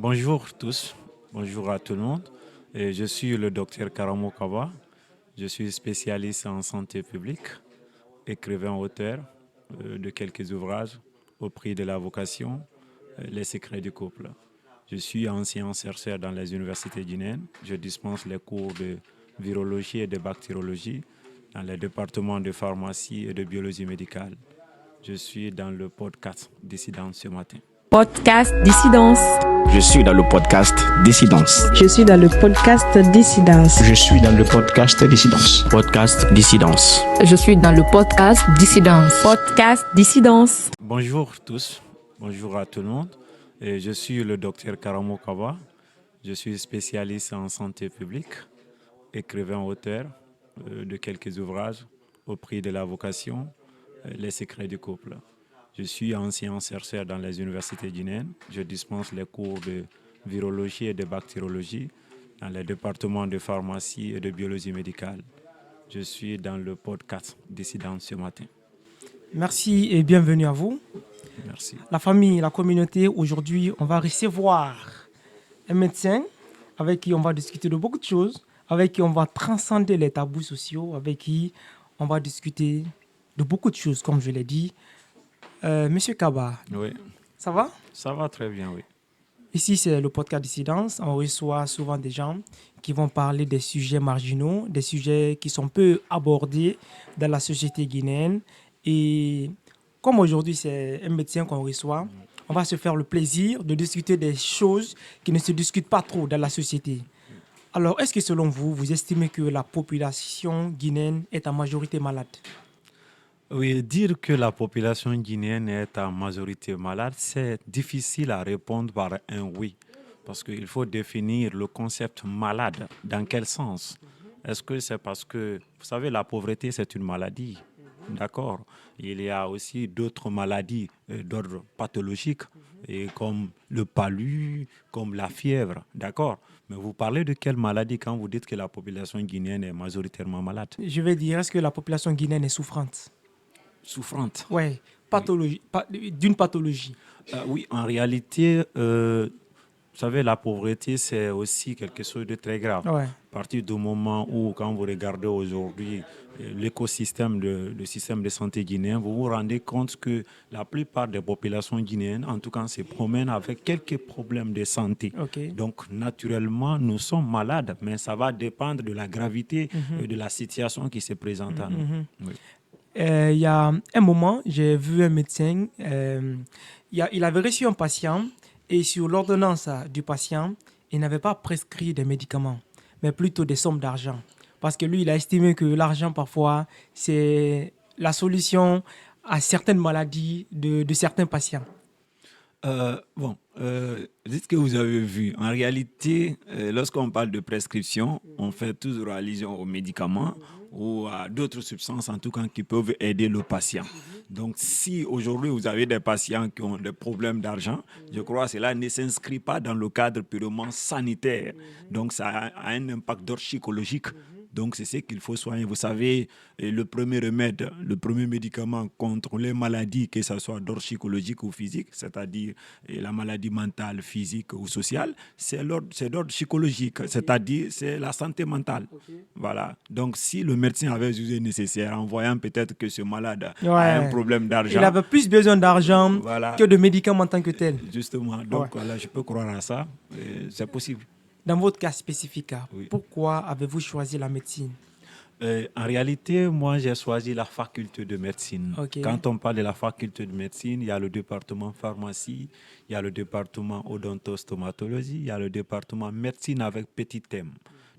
Bonjour tous, bonjour à tout le monde. Je suis le docteur Karamo Kaba. Je suis spécialiste en santé publique, écrivain auteur de quelques ouvrages au prix de la vocation, Les secrets du couple. Je suis ancien chercheur dans les universités guinéennes. Je dispense les cours de virologie et de bactériologie dans les départements de pharmacie et de biologie médicale. Je suis dans le podcast Dissidence ce matin. Podcast Dissidence. Je suis dans le podcast Dissidence. Je suis dans le podcast Dissidence. Je suis dans le podcast Dissidence. Podcast Dissidence. Je suis dans le podcast Dissidence. Podcast Dissidence. Bonjour tous, bonjour à tout le monde. Je suis le docteur Karamo Kaba. Je suis spécialiste en santé publique, écrivain auteur de quelques ouvrages au prix de la vocation, Les secrets du couple. Je suis ancien chercheur dans les universités guinéennes. Je dispense les cours de virologie et de bactériologie dans les départements de pharmacie et de biologie médicale. Je suis dans le podcast Dissidence ce matin. Merci et bienvenue à vous. Merci. La famille, la communauté, aujourd'hui, on va recevoir un médecin avec qui on va discuter de beaucoup de choses, avec qui on va transcender les tabous sociaux, avec qui on va discuter de beaucoup de choses, comme je l'ai dit. Monsieur Kaba, Oui, ça va? ça va très bien, oui. Ici, c'est le podcast Dissidence. On reçoit souvent des gens qui vont parler des sujets marginaux, des sujets qui sont peu abordés dans la société guinéenne. Et comme aujourd'hui, c'est un médecin qu'on reçoit, on va se faire le plaisir de discuter des choses qui ne se discutent pas trop dans la société. Alors, est-ce que selon vous, vous estimez que la population guinéenne est en majorité malade? Oui, dire que la population guinéenne est en majorité malade, c'est difficile à répondre par un oui. Parce qu'il faut définir le concept malade. Dans quel sens? Est-ce que c'est parce que, vous savez, la pauvreté, c'est une maladie. D'accord? Il y a aussi d'autres maladies d'ordre pathologique, et comme le palu, comme la fièvre. D'accord? Mais vous parlez de quelle maladie quand vous dites que la population guinéenne est majoritairement malade? Je vais dire, est-ce que la population guinéenne est souffrante? Souffrante. Oui, pathologie, d'une pathologie. Oui, en réalité, vous savez, la pauvreté, c'est aussi quelque chose de très grave. Ouais. À partir du moment où, quand vous regardez aujourd'hui l'écosystème, le système de santé guinéen, vous vous rendez compte que la plupart des populations guinéennes, en tout cas, se promènent avec quelques problèmes de santé. Ok. Donc, naturellement, nous sommes malades, mais ça va dépendre de la gravité et de la situation qui se présente à nous. Oui. Il y a un moment, j'ai vu un médecin, il avait reçu un patient et sur l'ordonnance du patient, il n'avait pas prescrit des médicaments, mais plutôt des sommes d'argent. Parce que lui, il a estimé que l'argent, parfois, c'est la solution à certaines maladies de certains patients. Dites que vous avez vu. En réalité, lorsqu'on parle de prescription, on fait toujours allusion aux médicaments ou à d'autres substances, en tout cas, qui peuvent aider le patient. Donc, si aujourd'hui vous avez des patients qui ont des problèmes d'argent, je crois que cela ne s'inscrit pas dans le cadre purement sanitaire. Donc, ça a un impact d'ordre psychologique. Donc, c'est ce qu'il faut soigner. Vous savez, le premier remède, le premier médicament contre les maladies, que ce soit d'ordre psychologique ou physique, c'est-à-dire la maladie mentale, physique ou sociale, c'est d'ordre psychologique, c'est-à-dire c'est la santé mentale. Okay. Voilà. Donc, si le médecin avait jugé nécessaire, en voyant peut-être que ce malade a un problème d'argent, il avait plus besoin d'argent que de médicaments en tant que tel. Justement. Donc, voilà, je peux croire à ça. C'est possible. Dans votre cas spécifique, oui. Pourquoi avez-vous choisi la médecine? En réalité, moi, j'ai choisi la faculté de médecine. Okay. Quand on parle de la faculté de médecine, il y a le département pharmacie, il y a le département odontostomatologie, il y a le département médecine avec petit thème.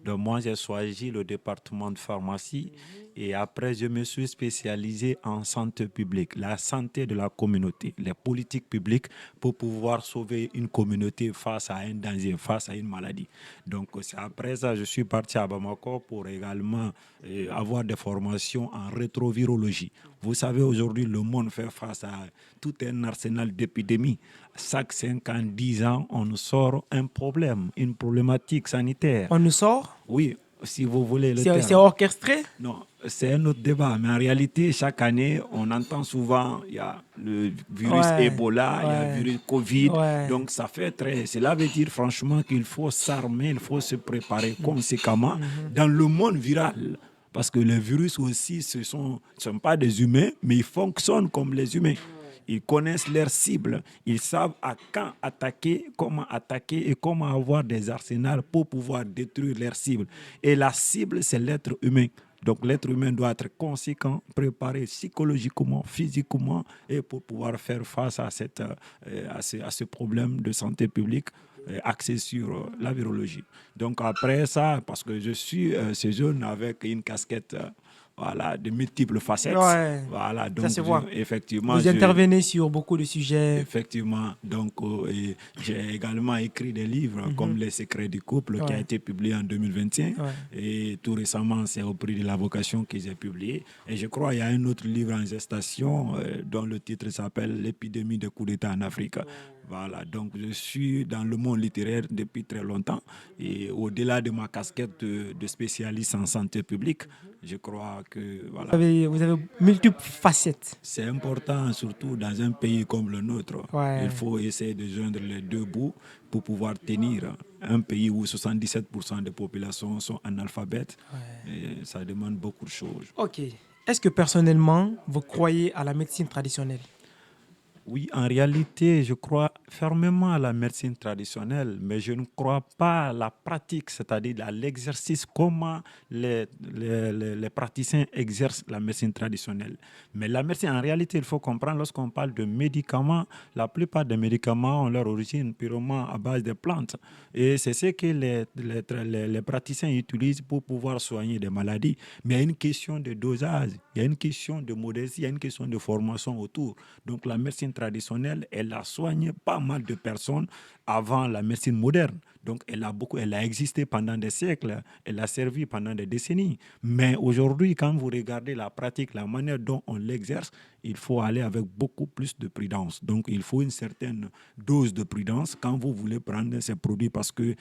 Donc, moi, j'ai choisi le département de pharmacie et après, je me suis spécialisé en santé publique, la santé de la communauté, les politiques publiques pour pouvoir sauver une communauté face à un danger, face à une maladie. Donc, c'est après ça, je suis parti à Bamako pour également avoir des formations en rétrovirologie. Vous savez, aujourd'hui, le monde fait face à tout un arsenal d'épidémies. Chaque 5 ans, 10 ans, on nous sort un problème, une problématique sanitaire. On nous sort? Oui, si vous voulez le terme. C'est orchestré? Non, c'est un autre débat. Mais en réalité, chaque année, on entend souvent, il y a le virus Ouais, Ebola, il y a le virus Covid. ouais. Donc, ça fait très... Cela veut dire franchement qu'il faut s'armer, il faut se préparer conséquemment dans le monde viral. Parce que les virus aussi, ce ne sont pas des humains, mais ils fonctionnent comme les humains. Ils connaissent leurs cibles. Ils savent à quand attaquer et comment avoir des arsenals pour pouvoir détruire leurs cibles. Et la cible, c'est l'être humain. Donc l'être humain doit être conséquent, préparé psychologiquement, physiquement, et pour pouvoir faire face à ce problème de santé publique axé sur la virologie. Donc après ça, parce que je suis ce jeune avec une casquette voilà, de multiples facettes. Ouais, Voilà, ça donc se voit. effectivement, Vous intervenez sur beaucoup de sujets. effectivement, donc et j'ai également écrit des livres comme Les secrets du couple qui a Ouais. été publié en 2021 Ouais. et tout récemment c'est au prix de la vocation que j'ai publié et je crois qu'il y a un autre livre en gestation dont le titre s'appelle L'épidémie de coups d'État en Afrique. Voilà, donc je suis dans le monde littéraire depuis très longtemps et au-delà de ma casquette de spécialiste en santé publique, je crois que voilà, Vous avez multiples facettes. c'est important, surtout dans un pays comme le nôtre. Ouais. Il faut essayer de joindre les deux bouts pour pouvoir tenir un pays où 77% des populations sont analphabètes. Et ça demande beaucoup de choses. Ok. Est-ce que personnellement, vous croyez à la médecine traditionnelle? Oui, en réalité, je crois fermement à la médecine traditionnelle, mais je ne crois pas à la pratique, c'est-à-dire à l'exercice, comment les praticiens exercent la médecine traditionnelle. Mais la médecine, en réalité, il faut comprendre, lorsqu'on parle de médicaments, la plupart des médicaments ont leur origine purement à base de plantes. Et c'est ce que les praticiens utilisent pour pouvoir soigner des maladies. Mais il y a une question de dosage, il y a une question de modestie, il y a une question de formation autour. Donc la médecine traditionnelle, elle a soigné pas mal de personnes avant la médecine moderne. Donc elle a existé pendant des siècles, elle a servi pendant des décennies. Mais aujourd'hui, quand vous regardez la pratique, la manière dont on l'exerce, il faut aller avec beaucoup plus de prudence. Donc il faut une certaine dose de prudence quand vous voulez prendre ces produits parce que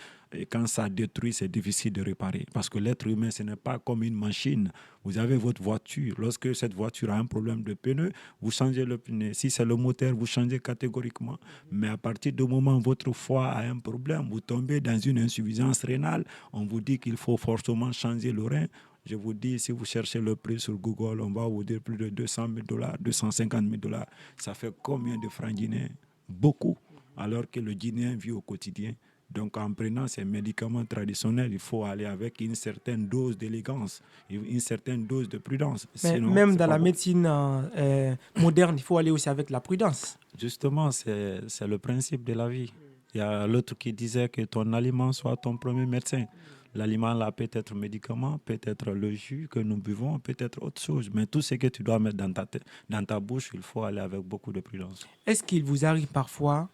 quand ça détruit, c'est difficile de réparer. Parce que l'être humain, ce n'est pas comme une machine. Vous avez votre voiture. Lorsque cette voiture a un problème de pneu, vous changez le pneu. Si c'est le moteur, vous changez catégoriquement. Mais à partir du moment où votre foie a un problème, vous tombez dans une insuffisance rénale, on vous dit qu'il faut forcément changer le rein. Je vous dis, si vous cherchez le prix sur Google, on va vous dire plus de $200,000, $250,000. Ça fait combien de francs guinéens? Beaucoup. Alors que le Guinéen vit au quotidien. Donc, en prenant ces médicaments traditionnels, il faut aller avec une certaine dose d'élégance, une certaine dose de prudence. Mais Sinon, même c'est dans pas la bon. médecine moderne, il faut aller aussi avec la prudence. Justement, c'est le principe de la vie. Il y a l'autre qui disait que ton aliment soit ton premier médecin. L'aliment là peut être médicament, peut être le jus que nous buvons, peut être autre chose. Mais tout ce que tu dois mettre dans ta bouche, il faut aller avec beaucoup de prudence. Est-ce qu'il vous arrive parfois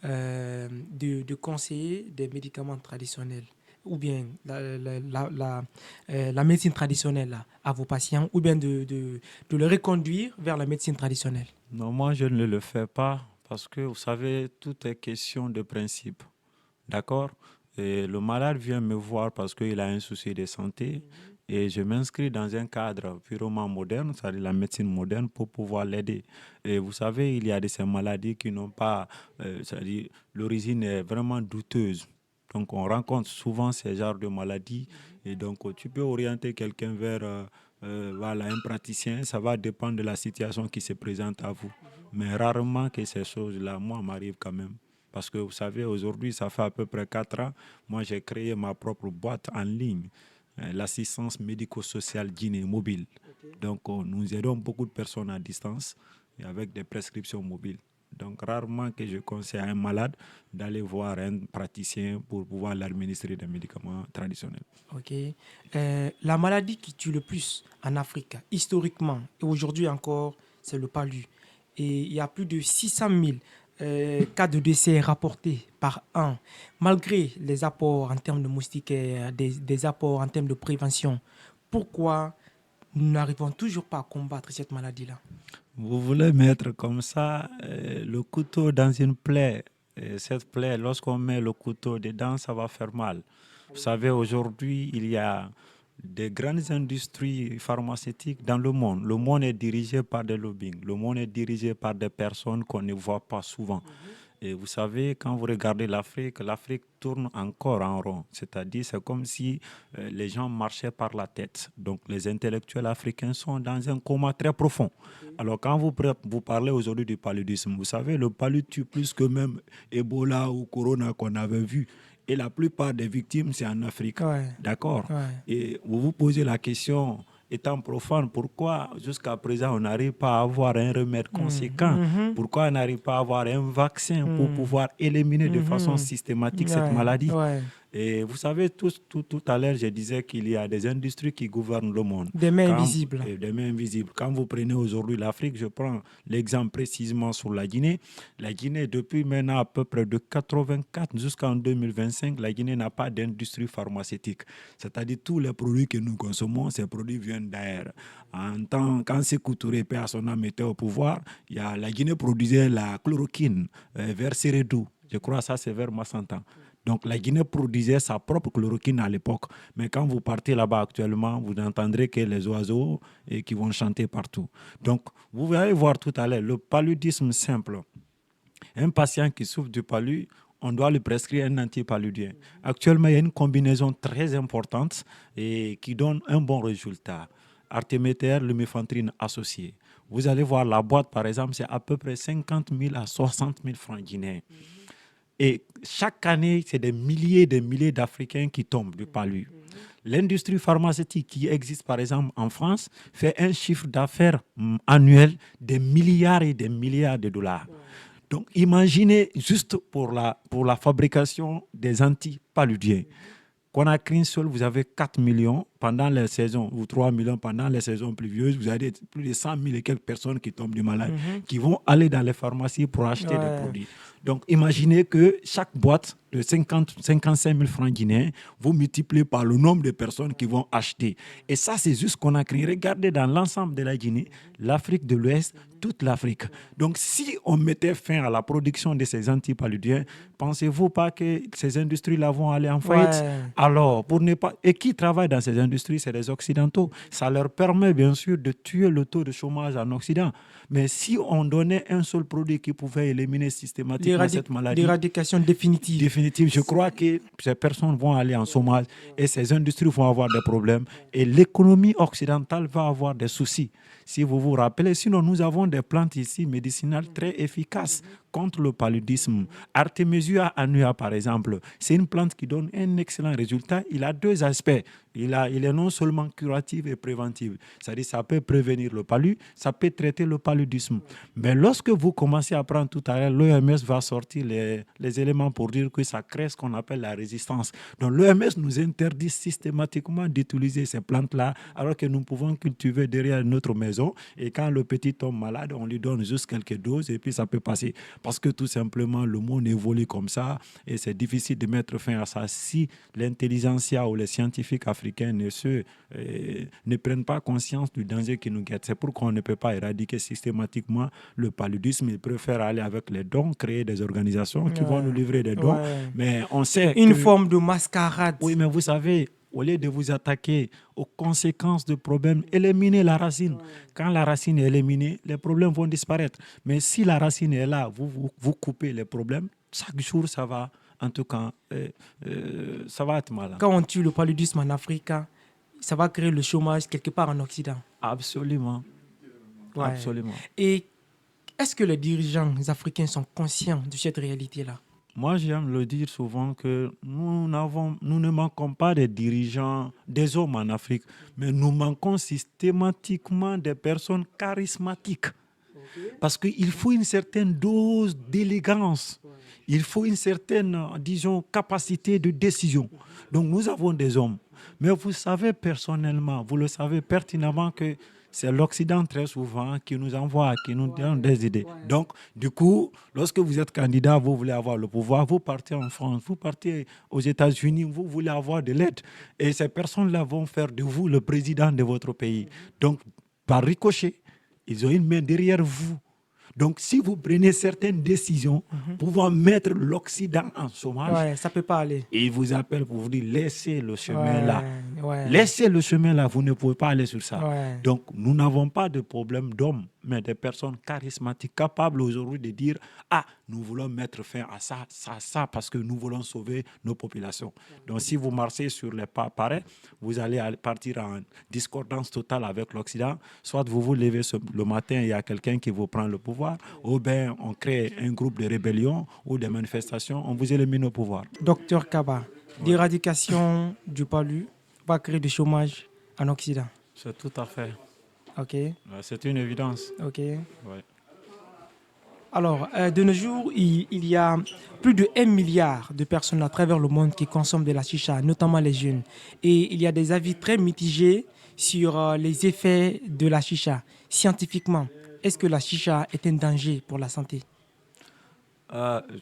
de conseiller des médicaments traditionnels ou bien la médecine traditionnelle à vos patients ou bien de les reconduire vers la médecine traditionnelle? Non, moi je ne le fais pas parce que vous savez, tout est question de principe. D'accord? Et le malade vient me voir parce qu'il a un souci de santé et je m'inscris dans un cadre purement moderne, c'est-à-dire la médecine moderne, pour pouvoir l'aider. Et vous savez, il y a de ces maladies qui n'ont pas, c'est-à-dire l'origine est vraiment douteuse. Donc on rencontre souvent ces genres de maladies et donc tu peux orienter quelqu'un vers voilà, un praticien, ça va dépendre de la situation qui se présente à vous. Mais rarement que ces choses-là, moi, m'arrivent quand même. Parce que vous savez, aujourd'hui, ça fait à peu près 4 ans, moi j'ai créé ma propre boîte en ligne, l'assistance médico-sociale Guinée mobile. Donc nous aidons beaucoup de personnes à distance et avec des prescriptions mobiles. Donc rarement que je conseille à un malade d'aller voir un praticien pour pouvoir l'administrer des médicaments traditionnels. Ok. La maladie qui tue le plus en Afrique, historiquement, et aujourd'hui encore, c'est le palu. Et il y a plus de 600 000 cas de décès rapportés par an, malgré les apports en termes de moustiquaires, des apports en termes de prévention. Pourquoi nous n'arrivons toujours pas à combattre cette maladie-là? Vous voulez mettre comme ça le couteau dans une plaie. Et cette plaie, lorsqu'on met le couteau dedans, ça va faire mal. Vous savez, aujourd'hui, il y a des grandes industries pharmaceutiques dans le monde. Le monde est dirigé par des lobbying. Le monde est dirigé par des personnes qu'on ne voit pas souvent. Et vous savez, quand vous regardez l'Afrique tourne encore en rond. C'est-à-dire, c'est comme si les gens marchaient par la tête. Donc, les intellectuels africains sont dans un coma très profond. Alors, quand vous parlez aujourd'hui du paludisme, vous savez, le palud tue plus que même Ebola ou Corona qu'on avait vu. Et la plupart des victimes, c'est en Afrique. Ouais. D'accord. Ouais. Et vous vous posez la question, étant profane, pourquoi jusqu'à présent on n'arrive pas à avoir un remède conséquent? Pourquoi on n'arrive pas à avoir un vaccin pour pouvoir éliminer de façon systématique cette maladie? Ouais. Et vous savez, tout à l'heure, je disais qu'il y a des industries qui gouvernent le monde. Des mains invisibles. Des mains invisibles. Quand vous prenez aujourd'hui l'Afrique, je prends l'exemple précisément sur la Guinée. La Guinée, depuis maintenant à peu près de 84 jusqu'en 2025, la Guinée n'a pas d'industrie pharmaceutique. C'est-à-dire tous les produits que nous consommons, ces produits viennent d'ailleurs. Quand Sékou Touré, paix à son âme, était au pouvoir, la Guinée produisait la chloroquine vers Sérédou. Je crois que ça, c'est vers Massantan. Donc, la Guinée produisait sa propre chloroquine à l'époque. Mais quand vous partez là-bas actuellement, vous n'entendrez que les oiseaux qui vont chanter partout. Donc, vous allez voir tout à l'heure, le paludisme simple. Un patient qui souffre du palud, on doit lui prescrire un antipaludien. Actuellement, il y a une combinaison très importante et qui donne un bon résultat. Artéméter, lumefantrine associée. Vous allez voir la boîte, par exemple, c'est à peu près 50 000 à 60 000 francs guinéens. Et chaque année, c'est des milliers d'Africains qui tombent du palud. L'industrie pharmaceutique qui existe, par exemple, en France, fait un chiffre d'affaires annuel de milliards et des milliards de dollars. Donc, imaginez juste pour la fabrication des antipaludiens. Conakry seul, vous avez 4 millions pendant les saisons, ou 3 millions pendant les saisons pluvieuses. Vous avez plus de 100 000 et quelques personnes qui tombent du malade, qui vont aller dans les pharmacies pour acheter des produits. Donc, imaginez que chaque boîte de 55 000 francs guinéens, vous multipliez par le nombre de personnes qui vont acheter. Et ça, c'est juste Conakry. Regardez dans l'ensemble de la Guinée, l'Afrique de l'Ouest, toute l'Afrique. Donc, si on mettait fin à la production de ces antipaludiens, pensez-vous pas que ces industries-là vont aller en faillite? Alors, pour ne pas... Et qui travaille dans ces industries? C'est les Occidentaux. Ça leur permet, bien sûr, de tuer le taux de chômage en Occident. Mais si on donnait un seul produit qui pouvait éliminer systématiquement cette maladie... L'éradication définitive. Définitive. Je crois que ces personnes vont aller en chômage et ces industries vont avoir des problèmes. Et l'économie occidentale va avoir des soucis. Si vous vous rappelez, sinon nous avons des plantes ici médicinales très efficaces contre le paludisme. Artemisia annua, par exemple, c'est une plante qui donne un excellent résultat. Il a deux aspects. Il est non seulement curatif et préventif. C'est-à-dire ça peut prévenir le palud, ça peut traiter le paludisme. Mais lorsque vous commencez à prendre tout à l'heure, l'OMS va sortir les éléments pour dire que ça crée ce qu'on appelle la résistance. Donc l'OMS nous interdit systématiquement d'utiliser ces plantes-là alors que nous pouvons cultiver derrière notre maison. Et quand le petit tombe malade, on lui donne juste quelques doses et puis ça peut passer. Parce que tout simplement, le monde évolue comme ça et c'est difficile de mettre fin à ça si l'intelligentsia ou les scientifiques africains ne prennent pas conscience du danger qui nous guette. C'est pourquoi on ne peut pas éradiquer systématiquement le paludisme. Ils préfèrent aller avec les dons, créer des organisations qui vont nous livrer des dons. Mais on sait une forme de mascarade. Oui, mais vous savez, au lieu de vous attaquer aux conséquences du problème, éliminez la racine. Quand la racine est éliminée, les problèmes vont disparaître. Mais si la racine est là, vous coupez les problèmes, chaque jour, ça va, en tout cas, ça va être malin. Quand on tue le paludisme en Afrique, ça va créer le chômage quelque part en Occident. Absolument. Ouais. Absolument. Et est-ce que les dirigeants africains sont conscients de cette réalité-là? Moi, j'aime le dire souvent que nous ne manquons pas des dirigeants, des hommes en Afrique, mais nous manquons systématiquement des personnes charismatiques. Parce qu'il faut une certaine dose d'élégance. Il faut une certaine, disons, capacité de décision. Donc, nous avons des hommes. Mais vous savez personnellement, vous le savez pertinemment que c'est l'Occident très souvent qui nous envoie, qui nous donne des idées. Donc, du coup, lorsque vous êtes candidat, vous voulez avoir le pouvoir, vous partez en France, vous partez aux États-Unis, vous voulez avoir de l'aide. Et ces personnes-là vont faire de vous le président de votre pays. Donc, par ricochet, ils ont une main derrière vous. Donc, si vous prenez certaines décisions pouvant mettre l'Occident en chômage, ça ne peut pas aller. ils vous appellent pour vous dire laissez le chemin là. Ouais. Laissez le chemin là, vous ne pouvez pas aller sur ça. Ouais. Donc, nous n'avons pas de problème d'hommes, mais des personnes charismatiques, capables aujourd'hui de dire « Ah, nous voulons mettre fin à ça, ça, parce que nous voulons sauver nos populations. » Donc, si vous marchez sur les pas pareils, vous allez partir en discordance totale avec l'Occident. Soit vous vous levez le matin et il y a quelqu'un qui vous prend le pouvoir, ou bien on crée un groupe de rébellion ou des manifestations, on vous élimine au pouvoir. Docteur Kaba, l'éradication du palu va créer du chômage en Occident. C'est tout à fait. OK. C'est une évidence. OK. Ouais. Alors, de nos jours, il y a plus de 1 milliard de personnes à travers le monde qui consomment de la chicha, notamment les jeunes. Et il y a des avis très mitigés sur les effets de la chicha. Scientifiquement, est-ce que la chicha est un danger pour la santé?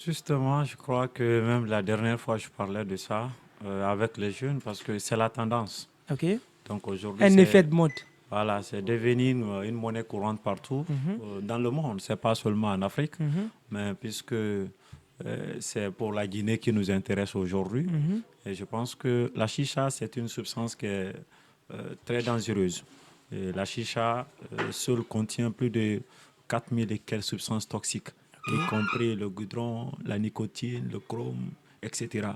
Justement, je crois que même la dernière fois, je parlais de ça avec les jeunes parce que c'est la tendance. OK. Donc aujourd'hui, Un effet de mode. Voilà, c'est devenu une monnaie courante partout dans le monde. C'est pas seulement en Afrique, mais puisque c'est pour la Guinée qui nous intéresse aujourd'hui. Et je pense que la chicha, c'est une substance qui est très dangereuse. Et la chicha seule contient plus de 4000 et quelques substances toxiques, y compris le goudron, la nicotine, le chrome, etc.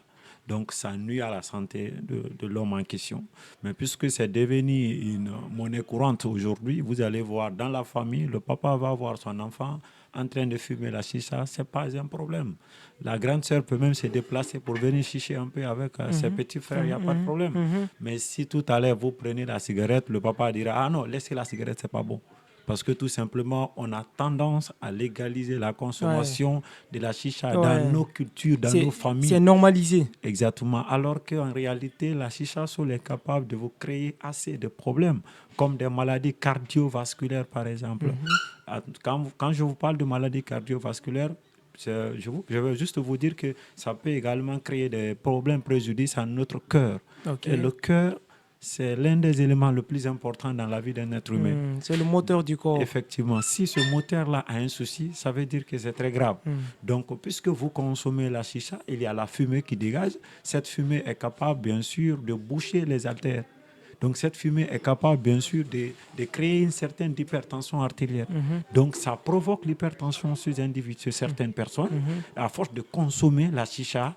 Donc, ça nuit à la santé de l'homme en question. Mais puisque c'est devenu une monnaie courante aujourd'hui, vous allez voir dans la famille, le papa va voir son enfant en train de fumer la chicha, ce n'est pas un problème. La grande sœur peut même se déplacer pour venir chicher un peu avec ses petits frères, il n'y a pas de problème. Mais si tout à l'heure vous prenez la cigarette, le papa dira « Ah non, laissez la cigarette, ce n'est pas bon ». Parce que tout simplement, on a tendance à légaliser la consommation de la chicha dans nos cultures, dans nos familles. C'est normalisé. Exactement. Alors qu'en réalité, la chicha seule est capable de vous créer assez de problèmes, comme des maladies cardiovasculaires, par exemple. Quand je vous parle de maladies cardiovasculaires, je veux juste vous dire que ça peut également créer des problèmes, préjudices à notre cœur. Okay. Et le cœur, c'est l'un des éléments les plus importants dans la vie d'un être humain. C'est le moteur du corps. Effectivement, si ce moteur-là a un souci, ça veut dire que c'est très grave. Donc, puisque vous consommez la chicha, il y a la fumée qui dégage. Cette fumée est capable, bien sûr, de boucher les artères. Donc, cette fumée est capable, bien sûr, de créer une certaine hypertension artérielle. Donc, ça provoque l'hypertension chez certaines personnes à force de consommer la chicha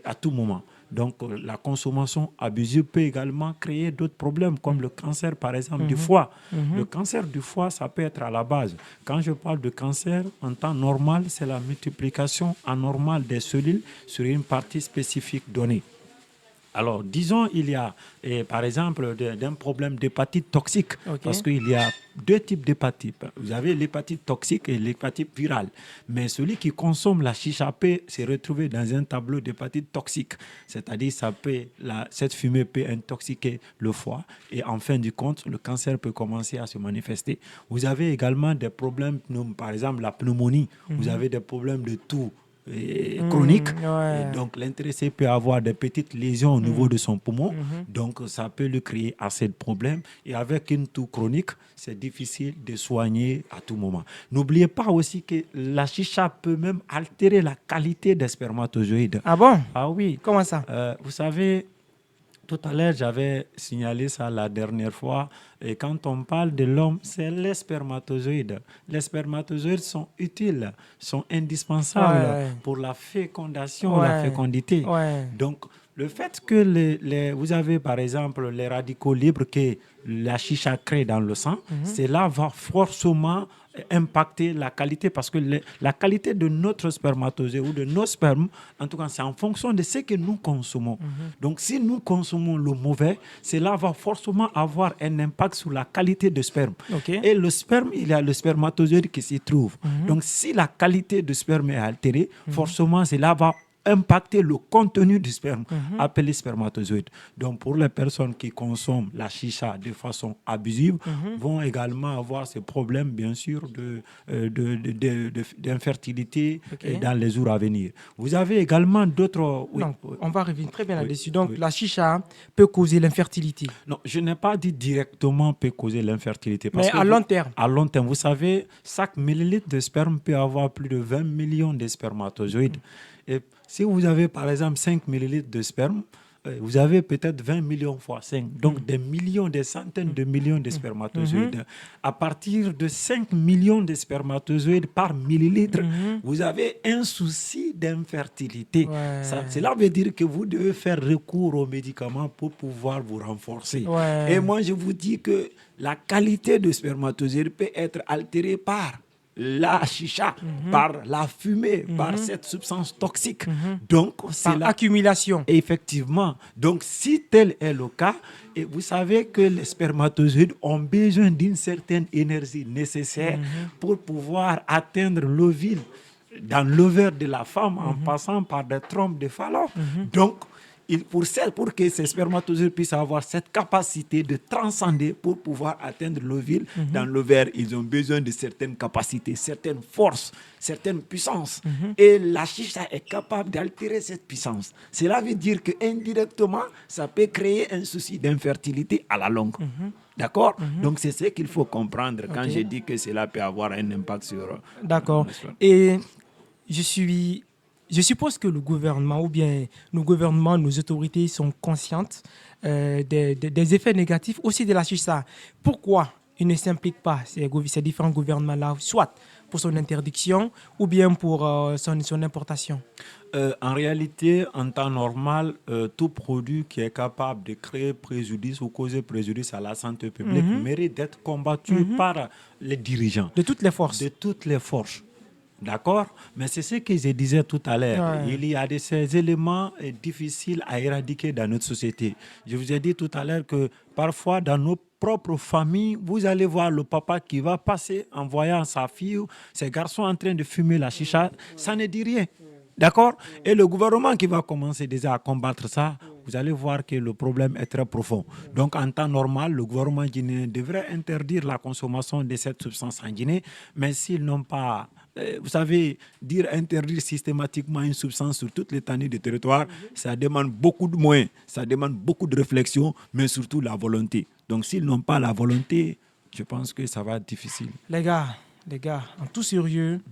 à tout moment. Donc, la consommation abusive peut également créer d'autres problèmes, comme le cancer, par exemple, du foie. Le cancer du foie, ça peut être à la base. Quand je parle de cancer, en temps normal, c'est la multiplication anormale des cellules sur une partie spécifique donnée. Alors, disons, il y a, par exemple, d'un problème d'hépatite toxique, parce qu'il y a deux types d'hépatite. Vous avez l'hépatite toxique et l'hépatite virale. Mais celui qui consomme la chicha peut se retrouver dans un tableau d'hépatite toxique. C'est-à-dire, cette fumée peut intoxiquer le foie. Et en fin du compte, le cancer peut commencer à se manifester. Vous avez également des problèmes, par exemple, la pneumonie. Vous avez des problèmes de toux chronique. Et donc, l'intéressé peut avoir des petites lésions au niveau de son poumon. Donc, ça peut lui créer assez de problèmes. Et avec une toux chronique, c'est difficile de soigner à tout moment. N'oubliez pas aussi que la chicha peut même altérer la qualité des spermatozoïdes. Ah bon? Ah oui. Comment ça? Vous savez, tout à l'heure, j'avais signalé ça la dernière fois. Et quand on parle de l'homme, c'est les spermatozoïdes. Les spermatozoïdes sont utiles, sont indispensables pour la fécondation, la fécondité. Donc, le fait que vous avez, par exemple, les radicaux libres que la chicha crée dans le sang, cela va forcément impacter la qualité, parce que la qualité de notre spermatozoïde ou de nos spermes, en tout cas, c'est en fonction de ce que nous consommons. Donc, si nous consommons le mauvais, cela va forcément avoir un impact sur la qualité de sperme. Et le sperme, il y a le spermatozoïde qui s'y trouve. Donc, si la qualité de sperme est altérée, forcément, cela va impacter le contenu du sperme, appelé spermatozoïde. Donc, pour les personnes qui consomment la chicha de façon abusive, vont également avoir ces problèmes, bien sûr, d'infertilité dans les jours à venir. Vous avez également d'autres... On va revenir très bien là-dessus. Donc, la chicha peut causer l'infertilité. Non, je n'ai pas dit directement peut causer l'infertilité. Mais à long terme. À long terme, vous savez, chaque millilitre de sperme peut avoir plus de 20 millions de spermatozoïdes. Et si vous avez, par exemple, 5 millilitres de sperme, vous avez peut-être 20 millions fois 5, donc des millions, des centaines de millions de spermatozoïdes. À partir de 5 millions de spermatozoïdes par millilitre, vous avez un souci d'infertilité. Ouais. Cela veut dire que vous devez faire recours aux médicaments pour pouvoir vous renforcer. Ouais. Et moi, je vous dis que la qualité de spermatozoïde peut être altérée par la chicha, par la fumée, par cette substance toxique. Donc, c'est Par accumulation. Effectivement. Donc, si tel est le cas, et vous savez que les spermatozoïdes ont besoin d'une certaine énergie nécessaire pour pouvoir atteindre l'ovule dans l'ovaire de la femme en passant par des trompes de Fallot. Donc, pour que ces spermatozoïdes puissent avoir cette capacité de transcender pour pouvoir atteindre l'ovule dans l'ovaire, ils ont besoin de certaines capacités, certaines forces, certaines puissances. Et la chicha est capable d'altérer cette puissance. Cela veut dire qu'indirectement, ça peut créer un souci d'infertilité à la longue. D'accord? Donc, c'est ce qu'il faut comprendre quand je dis que cela peut avoir un impact sur... D'accord. Et je suppose que le gouvernement ou bien nos gouvernements, nos autorités sont conscientes des effets négatifs aussi de la chicha. Pourquoi ils ne s'impliquent pas, ces différents gouvernements-là, soit pour son interdiction ou bien pour son importation? En réalité, en temps normal, tout produit qui est capable de créer préjudice ou causer préjudice à la santé publique mérite d'être combattu par les dirigeants. De toutes les forces. De toutes les forces. D'accord? Mais c'est ce que je disais tout à l'heure. Ouais. Il y a ces éléments difficiles à éradiquer dans notre société. Je vous ai dit tout à l'heure que parfois, dans nos propres familles, vous allez voir le papa qui va passer en voyant sa fille ou ses garçons en train de fumer la chicha. Ça ne dit rien. D'accord? Et le gouvernement qui va commencer déjà à combattre ça, vous allez voir que le problème est très profond. Donc, en temps normal, le gouvernement guinéen devrait interdire la consommation de cette substance en Guinée, mais s'ils n'ont pas... Vous savez, dire interdire systématiquement une substance sur toute l'étendue du territoire, ça demande beaucoup de moyens, ça demande beaucoup de réflexion, mais surtout la volonté. Donc, s'ils n'ont pas la volonté, je pense que ça va être difficile. Les gars, en tout sérieux,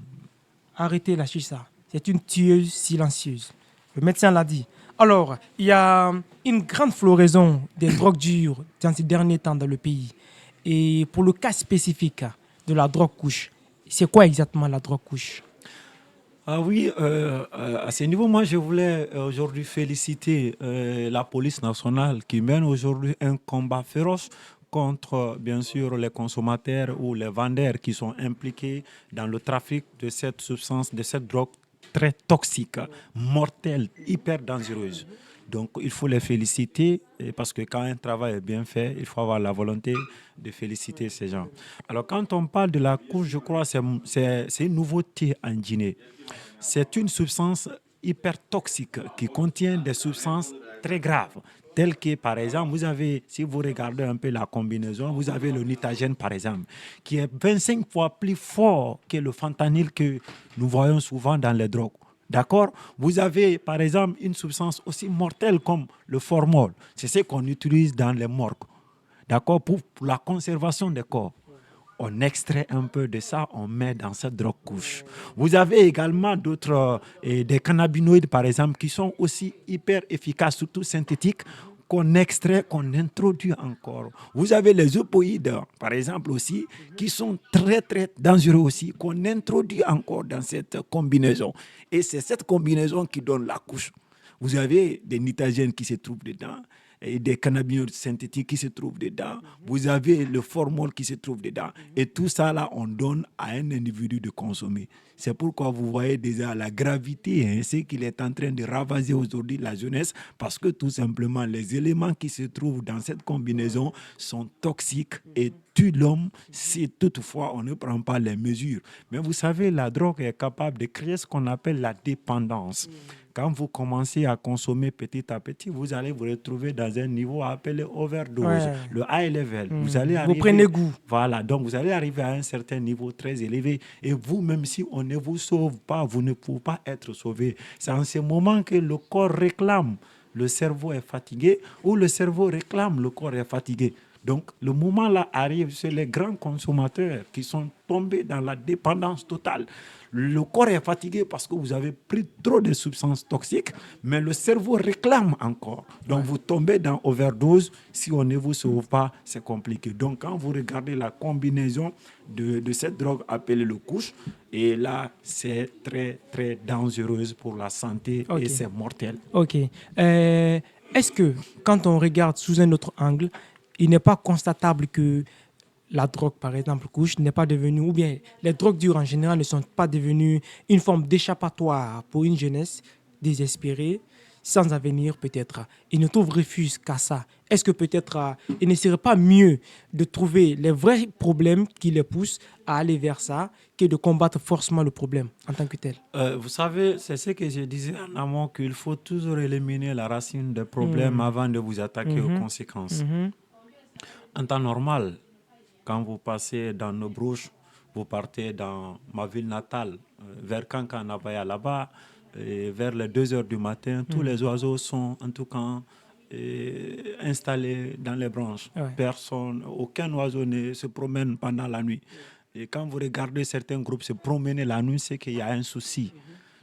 arrêtez la chicha. C'est une tueuse silencieuse. Le médecin l'a dit. Alors, il y a une grande floraison des drogues dures dans ces derniers temps dans le pays. Et pour le cas spécifique de la drogue couche, c'est quoi exactement la drogue couche? Ah oui, à ce niveau, moi, je voulais aujourd'hui féliciter la police nationale qui mène aujourd'hui un combat féroce contre, bien sûr, les consommateurs ou les vendeurs qui sont impliqués dans le trafic de cette substance, de cette drogue très toxique, mortelle, hyper dangereuse. Donc, il faut les féliciter parce que quand un travail est bien fait, il faut avoir la volonté de féliciter ces gens. Alors, quand on parle de la couche, je crois que c'est une nouveauté en Guinée. C'est une substance hyper toxique qui contient des substances très graves, telles que, par exemple, vous avez, si vous regardez un peu la combinaison, vous avez le nitagène, par exemple, qui est 25 fois plus fort que le fentanyl que nous voyons souvent dans les drogues. D'accord? Vous avez, par exemple, une substance aussi mortelle comme le formol. C'est ce qu'on utilise dans les morgues. D'accord? Pour la conservation des corps. On extrait un peu de ça, on met dans cette drogue couche. Vous avez également d'autres, des cannabinoïdes, par exemple, qui sont aussi hyper efficaces, surtout synthétiques, qu'on extrait, qu'on introduit encore. Vous avez les opoïdes, par exemple, aussi, qui sont très, très dangereux aussi, qu'on introduit encore dans cette combinaison. Et c'est cette combinaison qui donne la couche. Vous avez des nitagènes qui se trouvent dedans, et des cannabinoïdes synthétiques qui se trouvent dedans. Vous avez le formol qui se trouve dedans. Et tout ça, là, on donne à un individu de consommer. C'est pourquoi vous voyez déjà la gravité, c'est qu'il est en train de ravager aujourd'hui la jeunesse, parce que tout simplement, les éléments qui se trouvent dans cette combinaison sont toxiques et tuent l'homme si toutefois on ne prend pas les mesures. Mais vous savez, la drogue est capable de créer ce qu'on appelle la dépendance. Quand vous commencez à consommer petit à petit, vous allez vous retrouver dans un niveau appelé overdose, le high level. Vous prenez goût. Voilà, donc vous allez arriver à un certain niveau très élevé. Et vous, même si on ne vous sauve pas, vous ne pouvez pas être sauvé. C'est en ce moment que le corps réclame, le cerveau est fatigué, ou le cerveau réclame, le corps est fatigué. Donc, le moment là arrive, c'est les grands consommateurs qui sont tombés dans la dépendance totale. Le corps est fatigué parce que vous avez pris trop de substances toxiques, mais le cerveau réclame encore. Donc, vous tombez dans overdose. Si on ne vous sauve pas, c'est compliqué. Donc, quand vous regardez la combinaison de cette drogue appelée le couche, et là, c'est très, très dangereuse pour la santé et c'est mortel. Ok. Est-ce que, quand on regarde sous un autre angle, il n'est pas constatable que la drogue, par exemple, couche, n'est pas devenue, ou bien les drogues dures en général ne sont pas devenues une forme d'échappatoire pour une jeunesse désespérée, sans avenir peut-être. Ils ne trouvent refuge qu'à ça. Est-ce que peut-être il ne serait pas mieux de trouver les vrais problèmes qui les poussent à aller vers ça que de combattre forcément le problème en tant que tel? Vous savez, c'est ce que je disais en amont, qu'il faut toujours éliminer la racine des problèmes avant de vous attaquer aux conséquences. En temps normal, quand vous passez dans nos brouches, vous partez dans ma ville natale, vers Kankanabaya là-bas, et vers les 2 heures du matin, tous les oiseaux sont en tout cas installés dans les branches. Aucun oiseau ne se promène pendant la nuit. Et quand vous regardez certains groupes se promener la nuit, c'est qu'il y a un souci.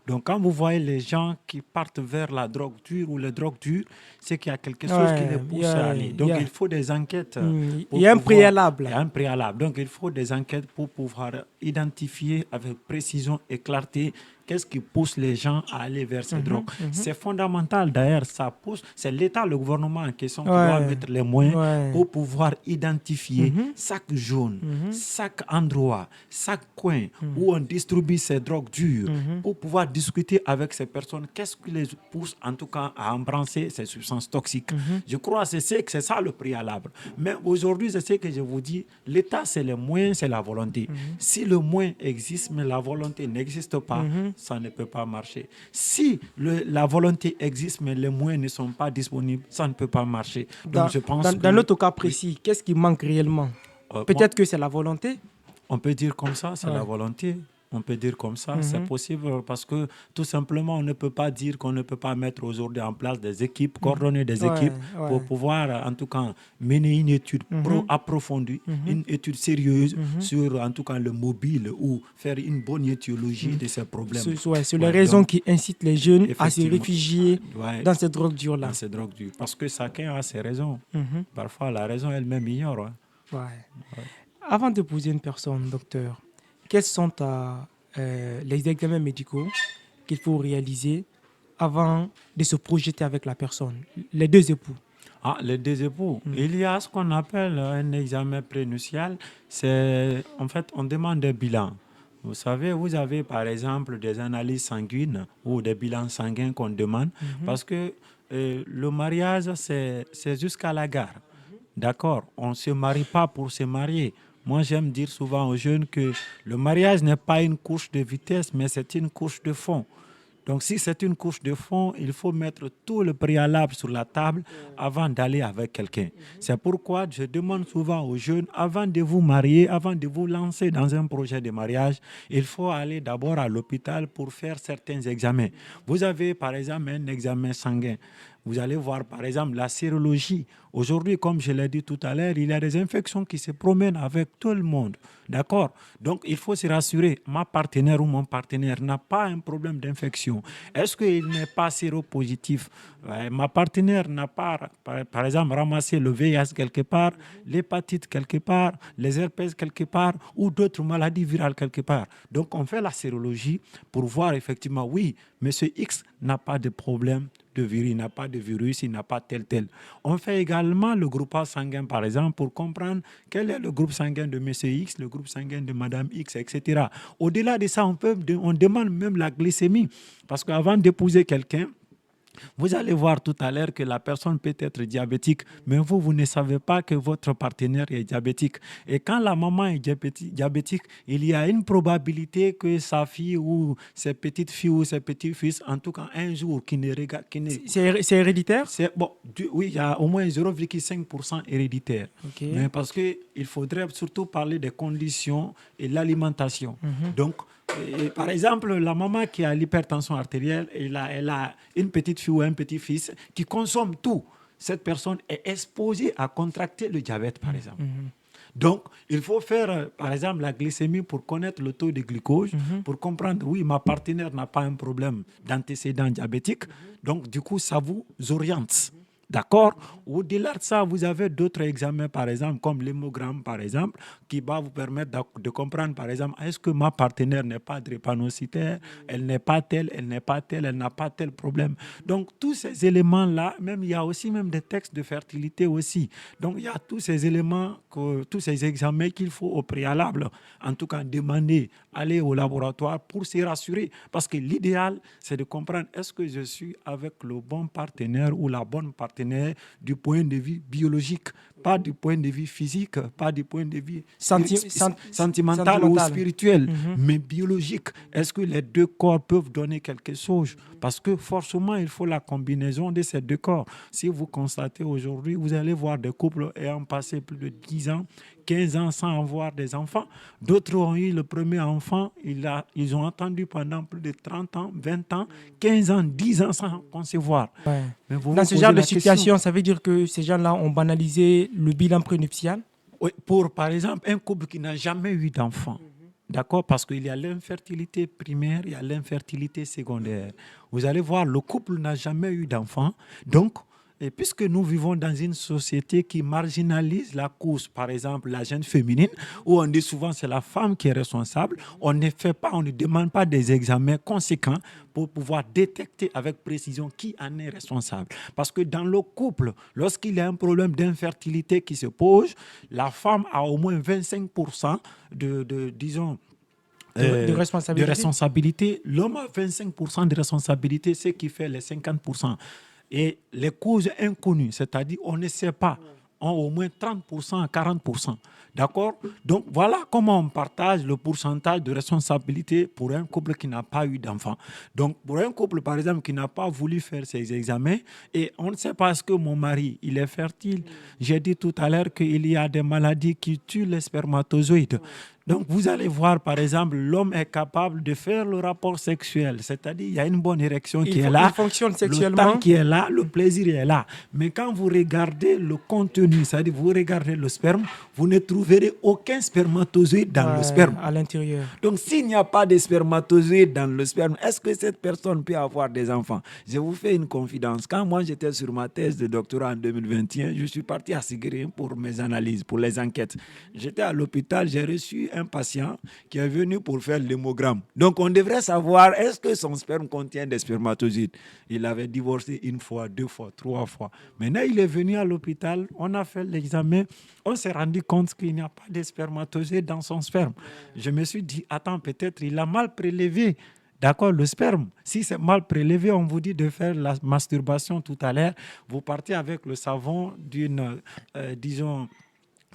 Donc, quand vous voyez les gens qui partent vers la drogue dure ou les drogues dures, c'est qu'il y a quelque chose qui les pousse à aller. Donc, il faut des enquêtes. Il y a un préalable. Il y a un préalable. Donc, il faut des enquêtes pour pouvoir identifier avec précision et clarté qu'est-ce qui pousse les gens à aller vers ces drogues. C'est fondamental d'ailleurs, ça pousse. C'est l'État, le gouvernement en question qui doit mettre les moyens pour pouvoir identifier chaque zone, chaque endroit, chaque coin où on distribue ces drogues dures pour pouvoir discuter avec ces personnes, qu'est-ce qui les pousse en tout cas à embrasser ces substances toxiques. Je crois que c'est ça le préalable. Mais aujourd'hui, c'est ce que je vous dis, l'État c'est les moyens, c'est la volonté. Si le moyen existe mais la volonté n'existe pas, ça ne peut pas marcher. Si la volonté existe mais les moyens ne sont pas disponibles, ça ne peut pas marcher. Donc, je pense dans notre cas précis, qu'est-ce qui manque réellement? Peut-être que c'est la volonté. On peut dire comme ça, c'est la volonté. On peut dire comme ça, c'est possible parce que tout simplement, on ne peut pas dire qu'on ne peut pas mettre aujourd'hui en place des équipes, coordonner des équipes pour pouvoir en tout cas mener une étude approfondie, une étude sérieuse sur en tout cas le mobile ou faire une bonne étiologie de ces problèmes. C'est les raisons qui incitent les jeunes à se réfugier dans ces drogues dures-là. Dans ces drogues dures. Parce que chacun a ses raisons. Parfois, la raison elle-même ignore. Avant de poser une personne, docteur, quels sont les examens médicaux qu'il faut réaliser avant de se projeter avec la personne, les deux époux? Les deux époux. Il y a ce qu'on appelle un examen prénuptial. C'est, en fait, on demande des bilans. Vous savez, vous avez par exemple des analyses sanguines ou des bilans sanguins qu'on demande parce que le mariage, c'est jusqu'à la gare. D'accord? On ne se marie pas pour se marier. Moi, j'aime dire souvent aux jeunes que le mariage n'est pas une course de vitesse, mais c'est une course de fond. Donc, si c'est une course de fond, il faut mettre tout le préalable sur la table avant d'aller avec quelqu'un. C'est pourquoi je demande souvent aux jeunes, avant de vous marier, avant de vous lancer dans un projet de mariage, il faut aller d'abord à l'hôpital pour faire certains examens. Vous avez, par exemple, un examen sanguin. Vous allez voir, par exemple, la sérologie. Aujourd'hui, comme je l'ai dit tout à l'heure, il y a des infections qui se promènent avec tout le monde. D'accord? Donc, il faut se rassurer. Ma partenaire ou mon partenaire n'a pas un problème d'infection. Est-ce qu'il n'est pas séropositif? Ma partenaire n'a pas, par exemple, ramassé le VIH quelque part, l'hépatite quelque part, les herpès quelque part ou d'autres maladies virales quelque part. Donc, on fait la sérologie pour voir effectivement, oui, monsieur X n'a pas de problème de virus, il n'a pas de virus, il n'a pas tel. On fait également le groupage sanguin, par exemple, pour comprendre quel est le groupe sanguin de monsieur X, le groupe sanguin de madame X, etc. Au-delà de ça, on demande même la glycémie. Parce qu'avant d'épouser quelqu'un, vous allez voir tout à l'heure que la personne peut être diabétique, mais vous ne savez pas que votre partenaire est diabétique. Et quand la maman est diabétique, il y a une probabilité que sa fille ou ses petites filles ou ses petits-fils, en tout cas un jour, C'est héréditaire? Oui, il y a au moins 0,5% héréditaire. Okay. Mais parce qu'il faudrait surtout parler des conditions et l'alimentation. Donc, par exemple, la maman qui a l'hypertension artérielle, elle a une petite fille ou un petit-fils qui consomme tout. cette personne est exposée à contracter le diabète, par exemple. Donc, il faut faire, par exemple, la glycémie pour connaître le taux de glucose, pour comprendre, oui, ma partenaire n'a pas un problème d'antécédent diabétique. Donc, du coup, ça vous oriente. D'accord? Au-delà de ça, vous avez d'autres examens, par exemple, comme l'hémogramme, par exemple, qui va vous permettre de comprendre, par exemple, est-ce que ma partenaire n'est pas drépanocytaire, elle n'est pas telle, elle n'est pas telle, elle n'a pas tel problème. Donc, tous ces éléments-là, même il y a aussi même des textes de fertilité aussi. Donc, il y a tous ces éléments, tous ces examens qu'il faut au préalable, en tout cas, demander, aller au laboratoire pour se rassurer. Parce que l'idéal, c'est de comprendre, est-ce que je suis avec le bon partenaire ou la bonne partenaire du point de vue biologique, pas du point de vue physique, pas du point de vue sentimental ou spirituel, mais biologique. Est-ce que les deux corps peuvent donner quelque chose? Parce que forcément, il faut la combinaison de ces deux corps. Si vous constatez aujourd'hui, vous allez voir des couples ayant passé plus de 10 ans, 15 ans sans avoir des enfants. D'autres ont eu le premier enfant, ils ont attendu pendant plus de 30 ans, 20 ans, 15 ans, 10 ans sans concevoir. Ouais. Mais dans ce genre de situation, ça veut dire que ces gens-là ont banalisé le bilan prénuptial? Oui, pour, par exemple, un couple qui n'a jamais eu d'enfant. D'accord? Parce qu'il y a l'infertilité primaire, il y a l'infertilité secondaire. Vous allez voir, le couple n'a jamais eu d'enfant. Donc, et puisque nous vivons dans une société qui marginalise la cause, par exemple la gêne féminine, où on dit souvent c'est la femme qui est responsable, on ne demande pas des examens conséquents pour pouvoir détecter avec précision qui en est responsable. Parce que dans le couple, lorsqu'il y a un problème d'infertilité qui se pose, la femme a au moins 25% de responsabilité. L'homme a 25% de responsabilité, ce qui fait les 50%. Et les causes inconnues, c'est-à-dire on ne sait pas, ont au moins 30% à 40%. D'accord? Donc voilà comment on partage le pourcentage de responsabilité pour un couple qui n'a pas eu d'enfant. Donc pour un couple, par exemple, qui n'a pas voulu faire ses examens, et on ne sait pas est-ce que mon mari, il est fertile. J'ai dit tout à l'heure qu'il y a des maladies qui tuent les spermatozoïdes. Donc, vous allez voir, par exemple, l'homme est capable de faire le rapport sexuel. C'est-à-dire, il y a une bonne érection qui est là. Il fonctionne sexuellement. Le temps qui est là, le plaisir est là. Mais quand vous regardez le contenu, c'est-à-dire, vous regardez le sperme, vous ne trouverez aucun spermatozoïde dans le sperme. À l'intérieur. Donc, s'il n'y a pas de spermatozoïde dans le sperme, est-ce que cette personne peut avoir des enfants? Je vous fais une confidence. Quand moi, j'étais sur ma thèse de doctorat en 2021, je suis parti à Sigiri pour mes analyses, pour les enquêtes. J'étais à l'hôpital, j'ai reçu un patient qui est venu pour faire l'hémogramme. Donc, on devrait savoir, est-ce que son sperme contient des spermatozoïdes? Il avait divorcé 1 fois, 2 fois, 3 fois. Maintenant, il est venu à l'hôpital, on a fait l'examen, on s'est rendu compte qu'il n'y a pas de spermatozoïdes dans son sperme. Je me suis dit, attends, peut-être il a mal prélevé. D'accord, le sperme, si c'est mal prélevé, on vous dit de faire la masturbation tout à l'heure. Vous partez avec le savon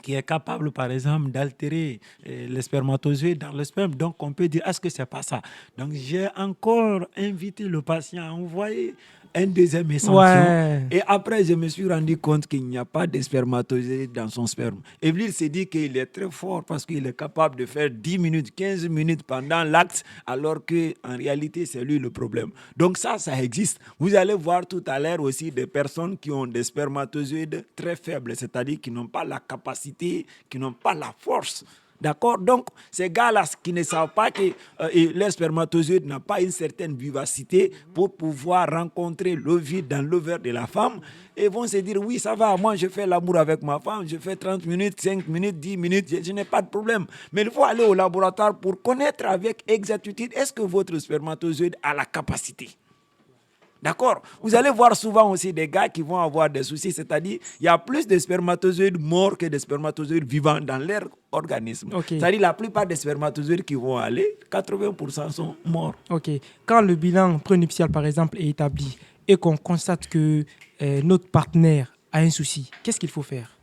qui est capable, par exemple, d'altérer les spermatozoïdes dans le sperme. Donc, on peut dire, est-ce que ce n'est pas ça? Donc, j'ai encore invité le patient à envoyer un deuxième échantillon. Ouais. Et après, je me suis rendu compte qu'il n'y a pas de spermatozoïdes dans son sperme. Et lui, il s'est dit qu'il est très fort parce qu'il est capable de faire 10 minutes, 15 minutes pendant l'acte, alors qu'en réalité, c'est lui le problème. Donc ça existe. Vous allez voir tout à l'heure aussi des personnes qui ont des spermatozoïdes très faibles, c'est-à-dire qui n'ont pas la capacité, qui n'ont pas la force. D'accord? Donc, ces gars-là qui ne savent pas que les spermatozoïdes n'ont pas une certaine vivacité pour pouvoir rencontrer le vide dans l'ovaire de la femme et vont se dire, oui, ça va, moi je fais l'amour avec ma femme, je fais 30 minutes, 5 minutes, 10 minutes, je n'ai pas de problème. Mais il faut aller au laboratoire pour connaître avec exactitude, est-ce que votre spermatozoïde a la capacité? D'accord? Vous allez voir souvent aussi des gars qui vont avoir des soucis, c'est-à-dire il y a plus de spermatozoïdes morts que de spermatozoïdes vivants dans leur organisme. Okay. C'est-à-dire la plupart des spermatozoïdes qui vont aller, 80% sont morts. Ok. Quand le bilan prénuptial, par exemple, est établi et qu'on constate que notre partenaire a un souci, qu'est-ce qu'il faut faire?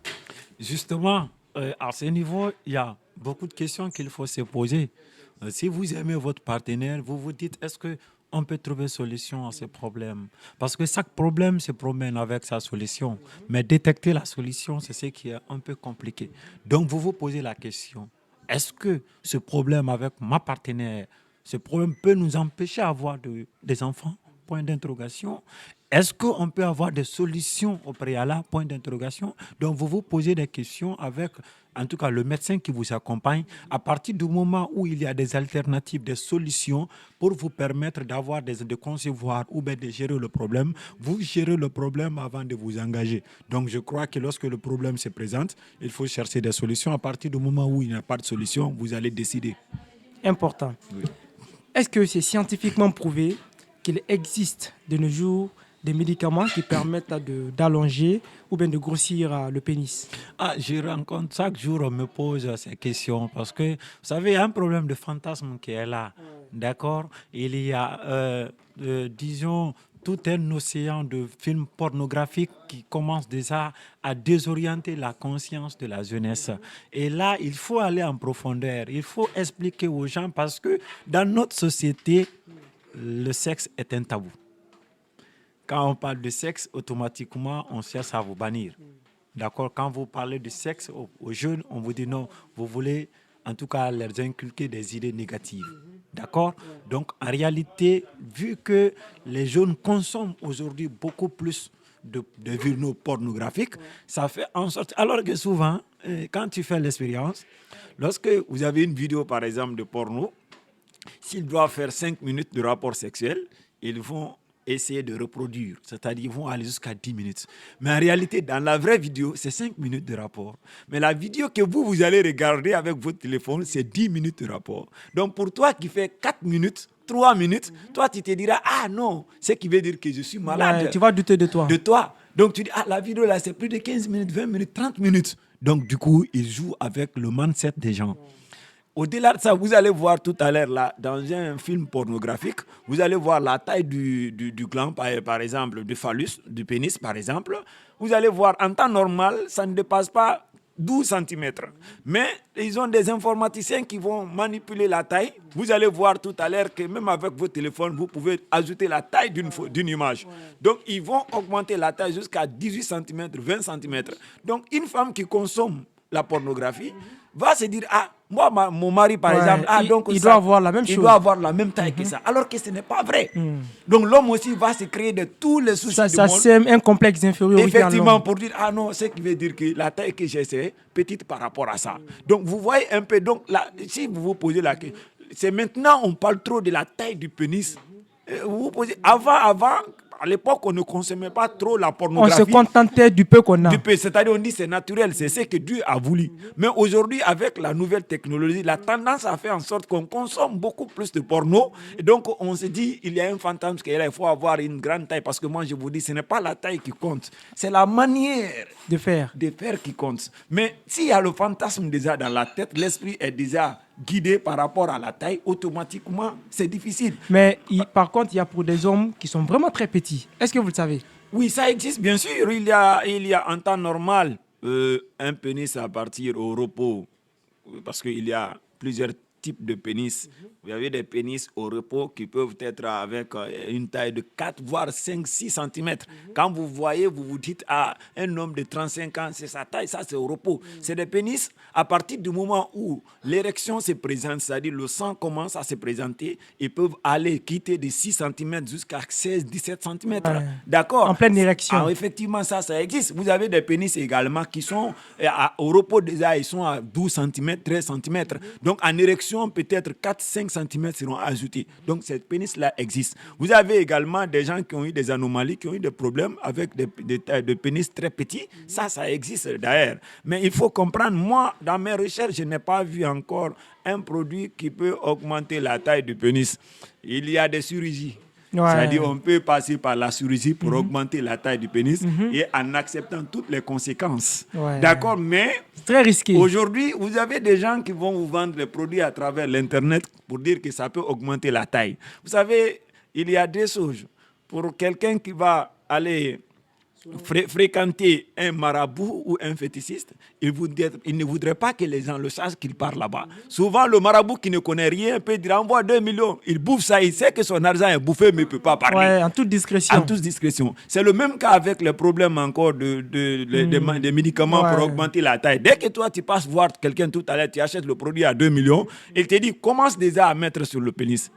Justement, à ce niveau, il y a beaucoup de questions qu'il faut se poser. Si vous aimez votre partenaire, vous vous dites, est-ce que on peut trouver solution à ces problèmes? Parce que chaque problème se promène avec sa solution. Mais détecter la solution, c'est ce qui est un peu compliqué. Donc, vous vous posez la question, est-ce que ce problème avec ma partenaire, ce problème peut nous empêcher d'avoir des enfants? Point d'interrogation. Est-ce qu'on peut avoir des solutions au préalable? Point d'interrogation. Donc, vous vous posez des questions avec, en tout cas, le médecin qui vous accompagne. À partir du moment où il y a des alternatives, des solutions pour vous permettre de concevoir ou bien de gérer le problème, vous gérez le problème avant de vous engager. Donc, je crois que lorsque le problème se présente, il faut chercher des solutions. À partir du moment où il n'y a pas de solution, vous allez décider. Important. Oui. Est-ce que c'est scientifiquement prouvé qu'il existe de nos jours des médicaments qui permettent d'allonger ou bien de grossir le pénis? Je rencontre chaque jour, on me pose ces questions parce que, vous savez, il y a un problème de fantasme qui est là. D'accord? Il y a, disons, tout un océan de films pornographiques qui commence déjà à désorienter la conscience de la jeunesse. Et là, il faut aller en profondeur. Il faut expliquer aux gens parce que dans notre société, le sexe est un tabou. Quand on parle de sexe, automatiquement, on cherche à vous bannir. D'accord? Quand vous parlez de sexe aux jeunes, on vous dit non, vous voulez en tout cas leur inculquer des idées négatives. D'accord? Donc, en réalité, vu que les jeunes consomment aujourd'hui beaucoup plus de vidéos pornographiques, ça fait en sorte... Alors que souvent, quand tu fais l'expérience, lorsque vous avez une vidéo, par exemple, de porno, s'ils doivent faire 5 minutes de rapport sexuel, ils vont essayer de reproduire, c'est-à-dire ils vont aller jusqu'à 10 minutes. Mais en réalité, dans la vraie vidéo, c'est 5 minutes de rapport. Mais la vidéo que vous allez regarder avec votre téléphone, c'est 10 minutes de rapport. Donc pour toi qui fais 4 minutes, 3 minutes, toi tu te diras, ah non, ce qui veut dire que je suis malade. Ouais, tu vas douter de toi. De toi. Donc tu dis, ah la vidéo là, c'est plus de 15 minutes, 20 minutes, 30 minutes. Donc du coup, ils jouent avec le mindset des gens. Au-delà de ça, vous allez voir tout à l'heure, là, dans un film pornographique, vous allez voir la taille du gland, par exemple, du phallus, du pénis, par exemple. Vous allez voir, en temps normal, ça ne dépasse pas 12 cm. Mais ils ont des informaticiens qui vont manipuler la taille. Vous allez voir tout à l'heure que même avec votre téléphone, vous pouvez ajouter la taille d'une image. Donc, ils vont augmenter la taille jusqu'à 18 cm, 20 cm. Donc, une femme qui consomme la pornographie va se dire, ah, moi, mon mari, par exemple, donc il doit avoir la même chose. Il doit avoir la même taille que ça, alors que ce n'est pas vrai. Donc, l'homme aussi va se créer de tous les soucis du monde. Ça sème un complexe d'infériorité. Effectivement, pour dire, ah non, ce qui veut dire que la taille que j'ai, c'est petite par rapport à ça. Donc, vous voyez un peu, donc, là, si vous vous posez la question, c'est maintenant, on parle trop de la taille du pénis. Vous vous posez, avant, à l'époque, on ne consommait pas trop la pornographie. On se contentait du peu qu'on a. Du peu, c'est-à-dire on dit c'est naturel, c'est ce que Dieu a voulu. Mais aujourd'hui, avec la nouvelle technologie, la tendance a fait en sorte qu'on consomme beaucoup plus de porno. Et donc, on se dit, il y a un fantasme qui est là, il faut avoir une grande taille. Parce que moi, je vous dis, ce n'est pas la taille qui compte, c'est la manière de faire qui compte. Mais s'il y a le fantasme déjà dans la tête, l'esprit est déjà guidé par rapport à la taille, automatiquement, c'est difficile. Mais par contre, il y a pour des hommes qui sont vraiment très petits. Est-ce que vous le savez? Oui, ça existe, bien sûr. Il y a en temps normal un pénis à partir au repos, parce qu'il y a plusieurs types de pénis. Vous avez des pénis au repos qui peuvent être avec une taille de 4, voire 5, 6 cm. Quand vous voyez, vous vous dites, ah, un homme de 35 ans, c'est sa taille, ça c'est au repos. C'est des pénis, à partir du moment où l'érection se présente, c'est-à-dire le sang commence à se présenter, ils peuvent aller quitter de 6 cm jusqu'à 16, 17 cm. Ouais. D'accord? En pleine érection. Ah, effectivement, ça existe. Vous avez des pénis également qui sont au repos déjà, ils sont à 12 cm, 13 cm. Donc en érection, peut-être 4, 5 cm seront ajoutés. Donc, cette pénis-là existe. Vous avez également des gens qui ont eu des anomalies, qui ont eu des problèmes avec des pénis très petits. Ça existe d'ailleurs. Mais il faut comprendre, moi, dans mes recherches, je n'ai pas vu encore un produit qui peut augmenter la taille du pénis. Il y a des chirurgies. Ouais. C'est-à-dire on peut passer par la chirurgie pour augmenter la taille du pénis et en acceptant toutes les conséquences. Ouais. D'accord, mais c'est très risqué. Aujourd'hui, vous avez des gens qui vont vous vendre les produits à travers l'Internet pour dire que ça peut augmenter la taille. Vous savez, il y a des choses. Pour quelqu'un qui va aller fréquenter un marabout ou un fétichiste, il ne voudrait pas que les gens le sachent qu'il part là-bas. Souvent, le marabout qui ne connaît rien peut dire envoie 2 millions. Il bouffe ça, il sait que son argent est bouffé, mais il ne peut pas parler. Ouais, en toute discrétion. En toute discrétion. C'est le même cas avec les problèmes encore des médicaments pour augmenter la taille. Dès que toi, tu passes voir quelqu'un tout à l'heure, tu achètes le produit à 2 millions, il te dit commence déjà à mettre sur le pénis.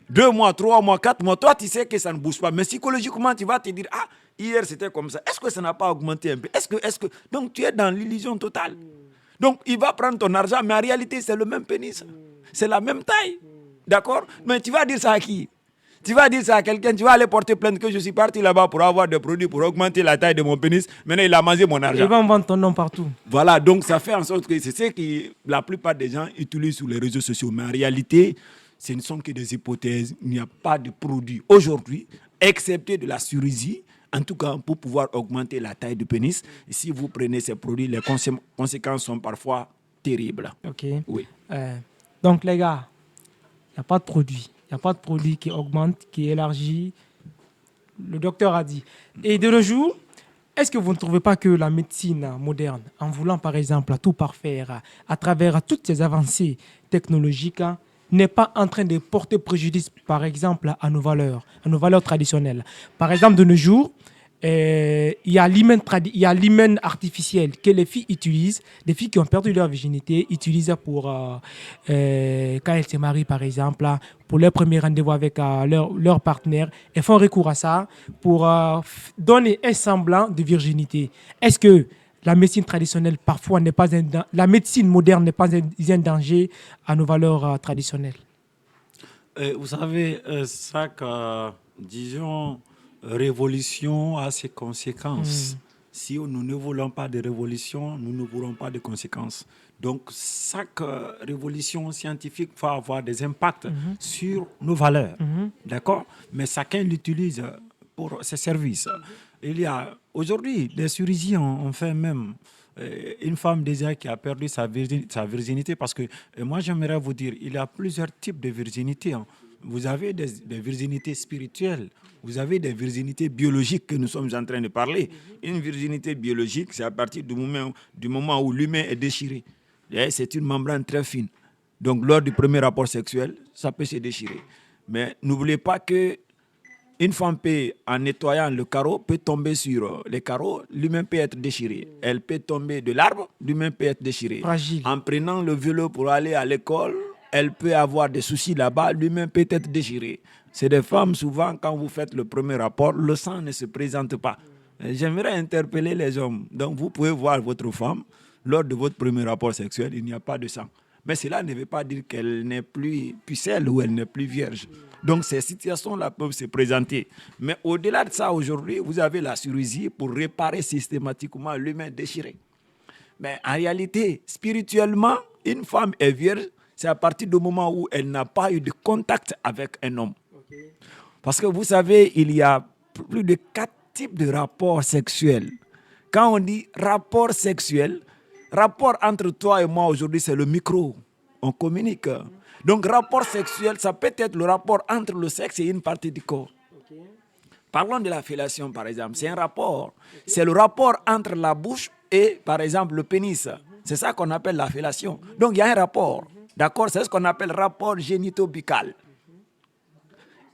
2 mois, 3 mois, 4 mois, toi, tu sais que ça ne bouge pas. Mais psychologiquement, tu vas te dire, ah, hier, c'était comme ça. Est-ce que ça n'a pas augmenté un peu? Est-ce que... Donc, tu es dans l'illusion totale. Donc, il va prendre ton argent, mais en réalité, c'est le même pénis. C'est la même taille. D'accord? Mais tu vas dire ça à qui? Tu vas dire ça à quelqu'un, tu vas aller porter plainte que je suis parti là-bas pour avoir des produits pour augmenter la taille de mon pénis. Maintenant, il a mangé mon argent. Il va me vendre ton nom partout. Voilà, donc ça fait en sorte que c'est ce que la plupart des gens utilisent sur les réseaux sociaux. Mais en réalité, ce ne sont que des hypothèses. Il n'y a pas de produit aujourd'hui, excepté de la chirurgie, en tout cas pour pouvoir augmenter la taille du pénis. Et si vous prenez ces produits, les conséquences sont parfois terribles. Ok. Oui. Donc, les gars, il n'y a pas de produit. Il n'y a pas de produit qui augmente, qui élargit. Le docteur a dit. Et de nos jours, est-ce que vous ne trouvez pas que la médecine moderne, en voulant par exemple tout parfaire à travers toutes ces avancées technologiques, n'est pas en train de porter préjudice, par exemple, à nos valeurs traditionnelles? Par exemple, de nos jours, il y a l'hymen artificiel que les filles utilisent, des filles qui ont perdu leur virginité, utilisent pour, quand elles se marient, par exemple, pour leur premier rendez-vous avec leur partenaire, elles font recours à ça pour donner un semblant de virginité. Est-ce que la médecine traditionnelle, parfois, la médecine moderne n'est pas un danger à nos valeurs traditionnelles? Vous savez, chaque, disons, révolution a ses conséquences. Si nous ne voulons pas de révolution, nous ne voulons pas de conséquences. Donc, chaque révolution scientifique va avoir des impacts sur nos valeurs. D'accord? Mais chacun l'utilise pour ses services. Il y a aujourd'hui des chirurgiens ont fait même une femme déjà qui a perdu sa virginité parce que moi j'aimerais vous dire, il y a plusieurs types de virginité. Vous avez des virginités spirituelles, vous avez des virginités biologiques que nous sommes en train de parler. Une virginité biologique, c'est à partir du moment où l'humain est déchiré. C'est une membrane très fine. Donc lors du premier rapport sexuel, ça peut se déchirer. Mais n'oubliez pas que une femme peut, en nettoyant le carreau, peut tomber sur les carreaux, lui-même peut être déchiré. Elle peut tomber de l'arbre, lui-même peut être déchiré. Fragile. En prenant le vélo pour aller à l'école, elle peut avoir des soucis là-bas, lui-même peut être déchiré. C'est des femmes, souvent, quand vous faites le premier rapport, le sang ne se présente pas. J'aimerais interpeller les hommes. Donc, vous pouvez voir votre femme, lors de votre premier rapport sexuel, il n'y a pas de sang. Mais cela ne veut pas dire qu'elle n'est plus pucelle ou elle n'est plus vierge. Donc, ces situations-là peuvent se présenter. Mais au-delà de ça, aujourd'hui, vous avez la chirurgie pour réparer systématiquement l'humain déchiré. Mais en réalité, spirituellement, une femme est vierge, c'est à partir du moment où elle n'a pas eu de contact avec un homme. Parce que vous savez, il y a plus de 4 types de rapports sexuels. Quand on dit rapport sexuel, rapport entre toi et moi aujourd'hui, c'est le micro. On communique. Donc, rapport sexuel, ça peut être le rapport entre le sexe et une partie du corps. Parlons de la fellation, par exemple. C'est un rapport. C'est le rapport entre la bouche et, par exemple, le pénis. C'est ça qu'on appelle la fellation. Donc, il y a un rapport. D'accord? C'est ce qu'on appelle rapport génito-buccal.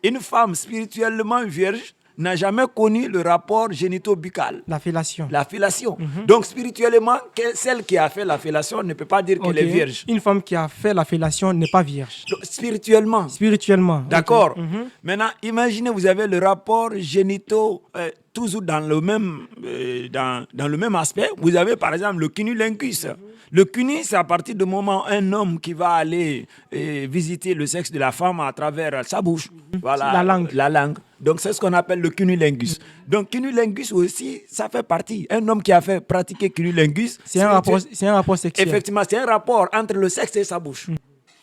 Une femme spirituellement vierge n'a jamais connu le rapport génito-buccal. La fellation. La fellation. Donc, spirituellement, celle qui a fait la fellation ne peut pas dire qu'elle est vierge. Une femme qui a fait la fellation n'est pas vierge. Donc, spirituellement. Spirituellement. D'accord. Okay. Maintenant, imaginez, vous avez le rapport génito, toujours dans le même aspect. Vous avez, par exemple, le cunnilingus. Le cuni, c'est à partir du moment où un homme qui va aller visiter le sexe de la femme à travers sa bouche. Voilà, la langue. Donc, c'est ce qu'on appelle le cunnilingus. Donc, cunnilingus aussi, ça fait partie. Un homme qui a fait pratiquer cunnilingus, c'est un rapport sexuel. Effectivement, c'est un rapport entre le sexe et sa bouche.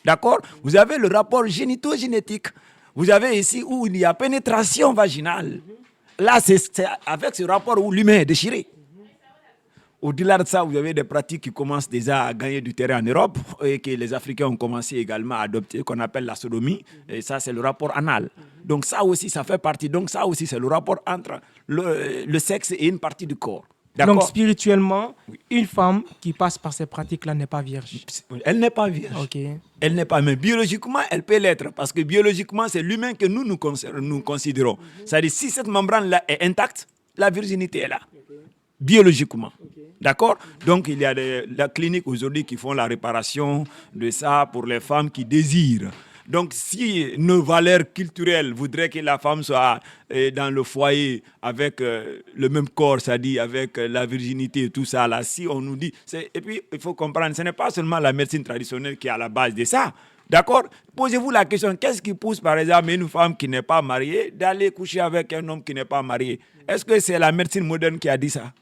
D'accord? Vous avez le rapport génito-génétique. Vous avez ici où il y a pénétration vaginale. Là, c'est avec ce rapport où l'humain est déchiré. Au-delà de ça, vous avez des pratiques qui commencent déjà à gagner du terrain en Europe et que les Africains ont commencé également à adopter, qu'on appelle la sodomie. Et ça, c'est le rapport anal. Donc ça aussi, ça fait partie. Donc ça aussi, c'est le rapport entre le sexe et une partie du corps. D'accord? Donc spirituellement, une femme qui passe par ces pratiques-là n'est pas vierge. Elle n'est pas vierge. Okay. Elle n'est pas, mais biologiquement, elle peut l'être. Parce que biologiquement, c'est l'humain que nous considérons. C'est-à-dire, si cette membrane-là est intacte, la virginité est là. Biologiquement. D'accord? Donc, il y a la clinique aujourd'hui qui font la réparation de ça pour les femmes qui désirent Donc, si nos valeurs culturelles voudraient que la femme soit dans le foyer avec le même corps, c'est-à-dire avec la virginité et tout ça, là, si on nous dit... Et puis, il faut comprendre, ce n'est pas seulement la médecine traditionnelle qui est à la base de ça. D'accord? Posez-vous la question, qu'est-ce qui pousse, par exemple, une femme qui n'est pas mariée d'aller coucher avec un homme qui n'est pas marié? Est-ce que c'est la médecine moderne qui a dit ça?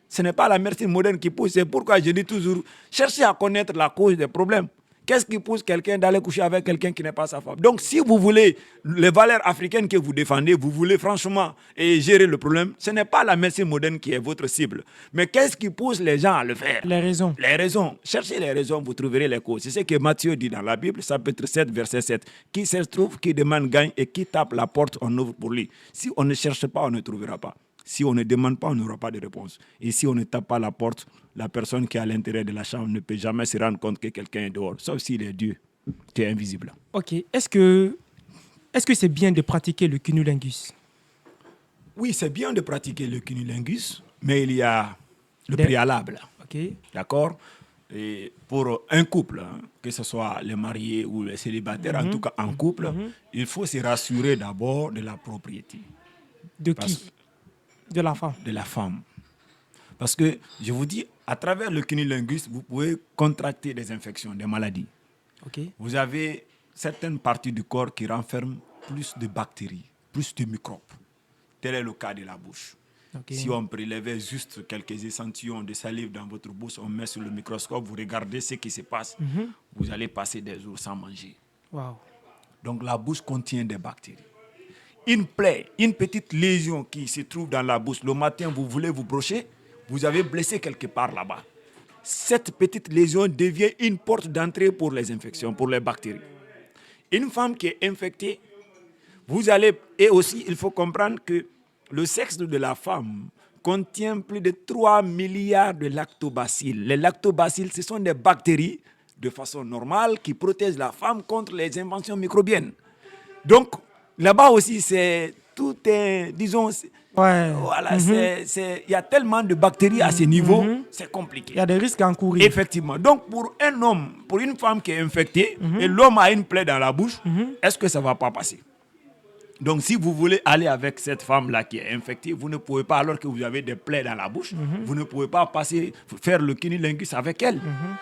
Ce n'est pas la médecine moderne qui pousse. C'est pourquoi je dis toujours, cherchez à connaître la cause des problèmes. Qu'est-ce qui pousse quelqu'un d'aller coucher avec quelqu'un qui n'est pas sa femme? Donc, si vous voulez les valeurs africaines que vous défendez, vous voulez franchement gérer le problème, ce n'est pas la médecine moderne qui est votre cible. Mais qu'est-ce qui pousse les gens à le faire? Les raisons. Les raisons. Cherchez les raisons, vous trouverez les causes. C'est ce que Matthieu dit dans la Bible, chapitre 7, verset 7. Qui se trouve, qui demande gagne, et qui tape la porte, on ouvre pour lui. Si on ne cherche pas, on ne trouvera pas. Si on ne demande pas, on n'aura pas de réponse. Et si on ne tape pas la porte, la personne qui est à l'intérieur de la chambre ne peut jamais se rendre compte que quelqu'un est dehors, sauf s'il est Dieu, qui est invisible. Ok. Est-ce que c'est bien de pratiquer le cunnilingus? Oui, c'est bien de pratiquer le cunnilingus, mais il y a le préalable. Ok. D'accord? Et pour un couple, que ce soit les mariés ou les célibataires, en tout cas en couple, il faut se rassurer d'abord de la propriété. De qui? De la femme. De la femme. Parce que, je vous dis, à travers le cunnilingus, vous pouvez contracter des infections, des maladies. Okay. Vous avez certaines parties du corps qui renferment plus de bactéries, plus de microbes. Tel est le cas de la bouche. Okay. Si on prélevait juste quelques échantillons de salive dans votre bouche, on met sur le microscope, vous regardez ce qui se passe, vous allez passer des jours sans manger. Wow. Donc la bouche contient des bactéries. Une plaie, une petite lésion qui se trouve dans la bouche, le matin, vous voulez vous brocher, vous avez blessé quelque part là-bas. Cette petite lésion devient une porte d'entrée pour les infections, pour les bactéries. Une femme qui est infectée, vous allez... Et aussi, il faut comprendre que le sexe de la femme contient plus de 3 milliards de lactobacilles. Les lactobacilles, ce sont des bactéries de façon normale qui protègent la femme contre les invasions microbiennes. Donc, là-bas aussi, c'est tout un, disons, ouais. Voilà, il y a tellement de bactéries à ce niveau, c'est compliqué. Il y a des risques à encourir. Effectivement. Donc, pour un homme, pour une femme qui est infectée, et l'homme a une plaie dans la bouche, est-ce que ça ne va pas passer? Donc, si vous voulez aller avec cette femme-là qui est infectée, vous ne pouvez pas, alors que vous avez des plaies dans la bouche, vous ne pouvez pas faire le cunnilingus avec elle.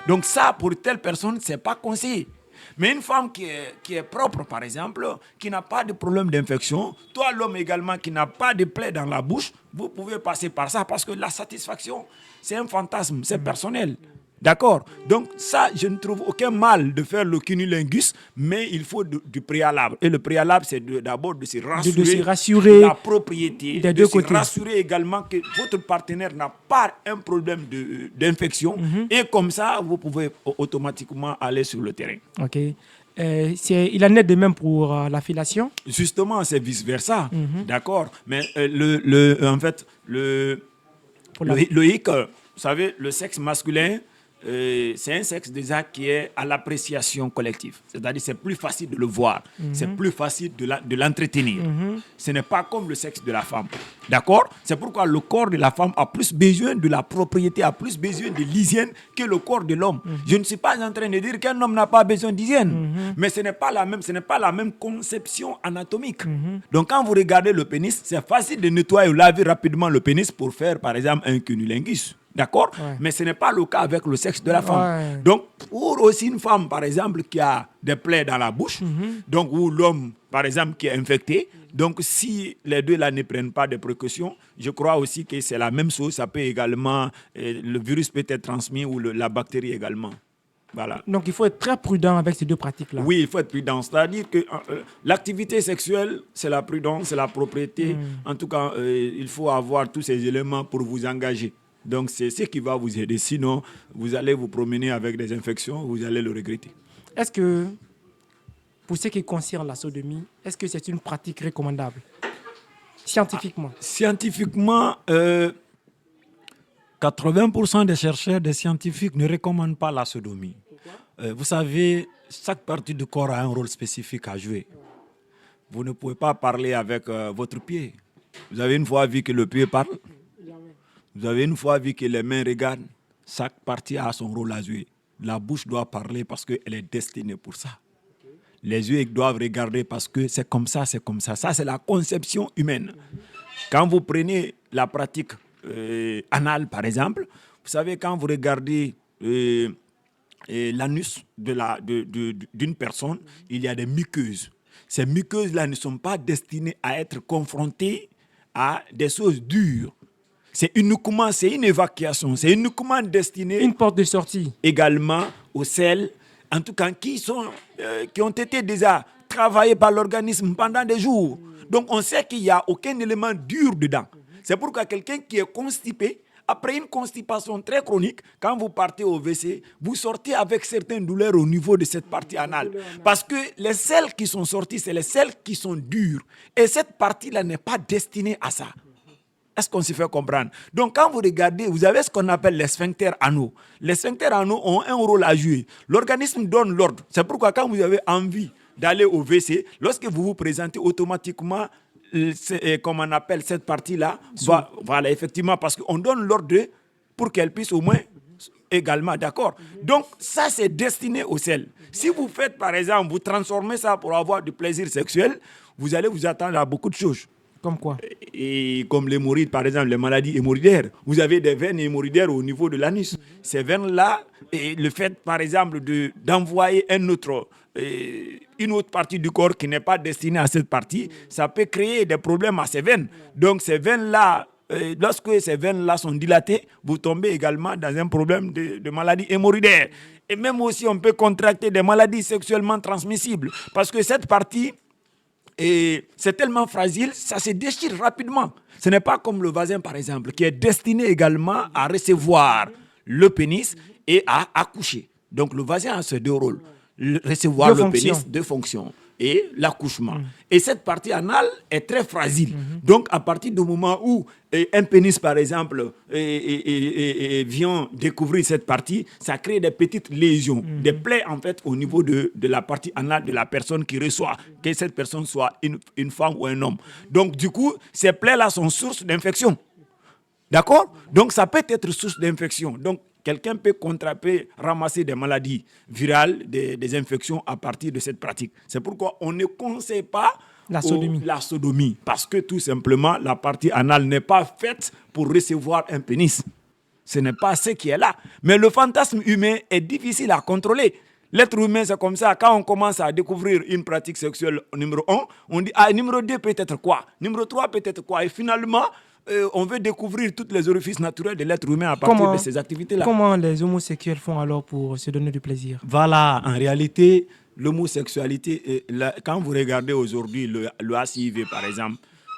Donc, ça, pour telle personne, ce n'est pas conseillé. Mais une femme qui est propre, par exemple, qui n'a pas de problème d'infection, toi, l'homme également, qui n'a pas de plaie dans la bouche, vous pouvez passer par ça parce que la satisfaction, c'est un fantasme, c'est personnel. D'accord? Donc ça, je ne trouve aucun mal de faire le cunnilingus, mais il faut du préalable. Et le préalable, c'est d'abord de se rassurer la propriété, des deux côtés. Se rassurer également que votre partenaire n'a pas un problème d'infection. Et comme ça, vous pouvez automatiquement aller sur le terrain. Ok. Il en est de même pour la fellation? Justement, c'est vice-versa. D'accord? Mais en fait, le hic, vous savez, le sexe masculin, c'est un sexe déjà qui est à l'appréciation collective. C'est-à-dire c'est plus facile de le voir, c'est plus facile de l'entretenir. Ce n'est pas comme le sexe de la femme. D'accord? C'est pourquoi le corps de la femme a plus besoin de la propriété, a plus besoin de l'hygiène que le corps de l'homme. Je ne suis pas en train de dire qu'un homme n'a pas besoin d'hygiène, mais ce n'est pas la même conception anatomique. Donc quand vous regardez le pénis, c'est facile de nettoyer ou laver rapidement le pénis pour faire par exemple un cunnilingus. D'accord? Ouais. Mais ce n'est pas le cas avec le sexe de la femme. Ouais. Donc, pour aussi une femme, par exemple, qui a des plaies dans la bouche, donc, ou l'homme, par exemple, qui est infecté, donc, si les deux là ne prennent pas de précautions, je crois aussi que c'est la même chose. Ça peut également, le virus peut être transmis ou la bactérie également. Voilà. Donc, il faut être très prudent avec ces deux pratiques-là. Oui, il faut être prudent. C'est-à-dire que l'activité sexuelle, c'est la prudence, c'est la propriété. En tout cas, il faut avoir tous ces éléments pour vous engager. Donc, c'est ce qui va vous aider. Sinon, vous allez vous promener avec des infections, vous allez le regretter. Est-ce que, pour ce qui concerne la sodomie, est-ce que c'est une pratique recommandable, scientifiquement? Scientifiquement, 80% des chercheurs, des scientifiques ne recommandent pas la sodomie. Vous savez, chaque partie du corps a un rôle spécifique à jouer. Vous ne pouvez pas parler avec votre pied. Vous avez une fois vu que le pied parle? Vous avez une fois vu que les mains regardent, chaque partie a son rôle à jouer. La bouche doit parler parce qu'elle est destinée pour ça. Les yeux doivent regarder parce que c'est comme ça, c'est comme ça. Ça, c'est la conception humaine. Quand vous prenez la pratique anale, par exemple, vous savez, quand vous regardez l'anus d'une personne, il y a des muqueuses. Ces muqueuses-là ne sont pas destinées à être confrontées à des choses dures. C'est une évacuation, c'est uniquement destiné Une porte de sortie. également aux selles, en tout cas qui ont été déjà travaillés par l'organisme pendant des jours. Donc on sait qu'il n'y a aucun élément dur dedans. C'est pourquoi quelqu'un qui est constipé, après une constipation très chronique, quand vous partez au WC, vous sortez avec certaines douleurs au niveau de cette partie anale. Parce que les selles qui sont sorties, c'est les selles qui sont dures. Et cette partie-là n'est pas destinée à ça. Est-ce qu'on se fait comprendre? Donc, quand vous regardez, vous avez ce qu'on appelle les sphincters anaux. Les sphincters anaux ont un rôle à jouer. L'organisme donne l'ordre. C'est pourquoi quand vous avez envie d'aller au WC, lorsque vous vous présentez automatiquement, comme on appelle cette partie-là, voilà, effectivement, parce qu'on donne l'ordre pour qu'elle puisse au moins également, d'accord? Donc, ça, c'est destiné au sel. Si vous faites, par exemple, vous transformez ça pour avoir du plaisir sexuel, vous allez vous attendre à beaucoup de choses. Comme quoi? Et comme l'hémorroïde, par exemple, les maladies hémorroïdaires. Vous avez des veines hémorroïdaires au niveau de l'anus. Ces veines-là, et le fait, par exemple, d'envoyer une autre partie du corps qui n'est pas destinée à cette partie, ça peut créer des problèmes à ces veines. Donc, ces veines-là, lorsque ces veines-là sont dilatées, vous tombez également dans un problème de maladie hémorroïdaire. Et même aussi, on peut contracter des maladies sexuellement transmissibles. Parce que cette partie... Et c'est tellement fragile, ça se déchire rapidement. Ce n'est pas comme le vagin, par exemple, qui est destiné également à recevoir le pénis et à accoucher. Donc le vagin a ces deux rôles. Recevoir le pénis, deux fonctions, et l'accouchement. Et cette partie anale est très fragile. Donc à partir du moment où un pénis, par exemple, vient découvrir cette partie, ça crée des petites lésions, des plaies en fait au niveau de la partie anale de la personne qui reçoit, que cette personne soit une femme ou un homme. Donc du coup, ces plaies-là sont source d'infection. D'accord? Donc ça peut être source d'infection. Donc quelqu'un peut ramasser des maladies virales, des infections à partir de cette pratique. C'est pourquoi on ne conseille pas la sodomie. Parce que tout simplement, la partie anale n'est pas faite pour recevoir un pénis. Ce n'est pas ce qui est là. Mais le fantasme humain est difficile à contrôler. L'être humain, c'est comme ça. Quand on commence à découvrir une pratique sexuelle numéro 1, on dit, numéro 2 peut-être quoi? Numéro 3 peut-être quoi? Et finalement... on veut découvrir tous les orifices naturels de l'être humain à partir de ces activités-là. Comment les homosexuels font alors pour se donner du plaisir? Voilà, en réalité, l'homosexualité, quand vous regardez aujourd'hui le HIV, par exemple,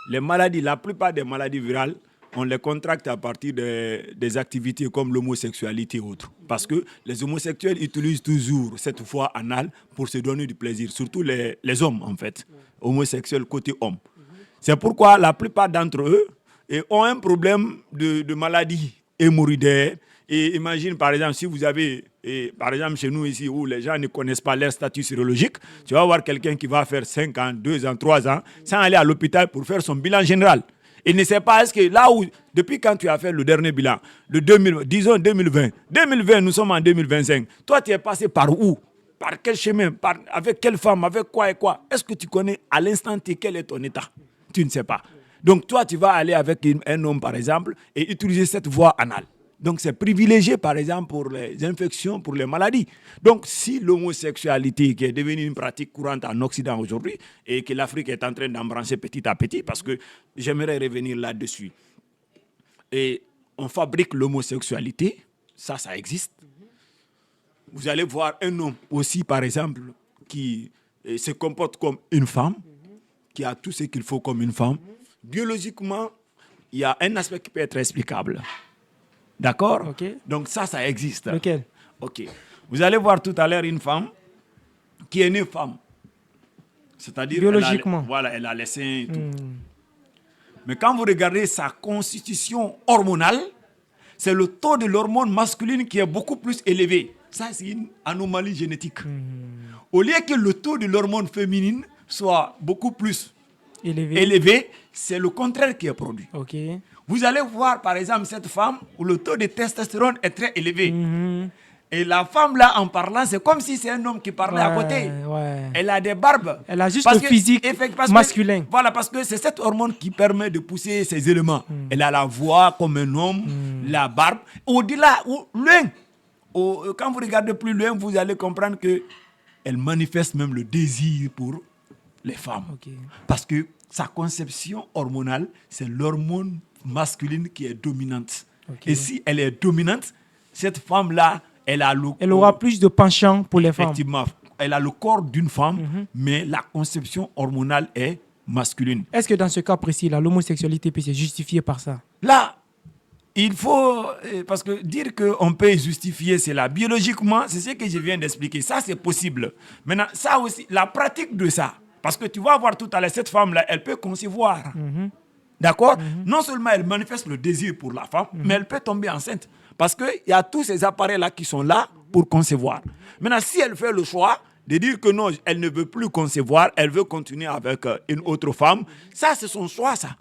la plupart des maladies virales, on les contracte à partir des activités comme l'homosexualité et autres. Parce que les homosexuels utilisent toujours cette voie anale pour se donner du plaisir, surtout les hommes en fait, homosexuels côté homme. C'est pourquoi la plupart d'entre eux ont un problème de maladie hémorroïdaire. Et imagine, par exemple, si vous avez, par exemple, chez nous ici, où les gens ne connaissent pas leur statut sérologique, tu vas voir quelqu'un qui va faire 5 ans, 2 ans, 3 ans, sans aller à l'hôpital pour faire son bilan général. Il ne sait pas, est-ce que là où, depuis quand tu as fait le dernier bilan, disons 2020, nous sommes en 2025, toi tu es passé par où? Par quel chemin? Avec quelle femme? Avec quoi et quoi? Est-ce que tu connais à l'instant T quel est ton état? Tu ne sais pas. Donc toi, tu vas aller avec un homme, par exemple, et utiliser cette voie anale. Donc c'est privilégié, par exemple, pour les infections, pour les maladies. Donc si l'homosexualité, qui est devenue une pratique courante en Occident aujourd'hui, et que l'Afrique est en train d'embrancher petit à petit, parce que j'aimerais revenir là-dessus, et on fabrique l'homosexualité, ça existe. Vous allez voir un homme aussi, par exemple, qui se comporte comme une femme, qui a tout ce qu'il faut comme une femme. Biologiquement, il y a un aspect qui peut être explicable. D'accord? Okay. Donc ça existe. Lequel? Ok. Vous allez voir tout à l'heure une femme qui est née femme. C'est-à-dire, biologiquement. Elle a les seins et tout. Mais quand vous regardez sa constitution hormonale, c'est le taux de l'hormone masculine qui est beaucoup plus élevé. Ça, c'est une anomalie génétique. Au lieu que le taux de l'hormone féminine soit beaucoup plus élevé, c'est le contraire qui est produit. Okay. Vous allez voir, par exemple, cette femme où le taux de testostérone est très élevé. Et la femme là, en parlant, c'est comme si c'est un homme qui parlait à côté. Ouais. Elle a des barbes. Elle a juste Parce le que- physique parce que- masculin. Voilà, parce que c'est cette hormone qui permet de pousser ces éléments. Elle a la voix comme un homme, la barbe. Au-delà, loin, quand vous regardez plus loin, vous allez comprendre que elle manifeste même le désir pour les femmes. Ok. Parce que sa conception hormonale, c'est l'hormone masculine qui est dominante. Ok. Et si elle est dominante, cette femme-là, elle a le Elle aura plus de penchant pour les femmes. effectivement, elle a le corps d'une femme, mais la conception hormonale est masculine. Est-ce que dans ce cas précis, là, l'homosexualité peut se justifier par ça? Là, il faut, parce que dire qu'on peut justifier cela, biologiquement, c'est ce que je viens d'expliquer. Ça, c'est possible. Maintenant, ça aussi, la pratique de ça, parce que tu vas voir tout à l'heure, cette femme-là, elle peut concevoir. D'accord? Non seulement elle manifeste le désir pour la femme, mais elle peut tomber enceinte. Parce qu'il y a tous ces appareils-là qui sont là pour concevoir. Maintenant, si elle fait le choix de dire que non, elle ne veut plus concevoir, elle veut continuer avec une autre femme, ça, c'est son choix, ça.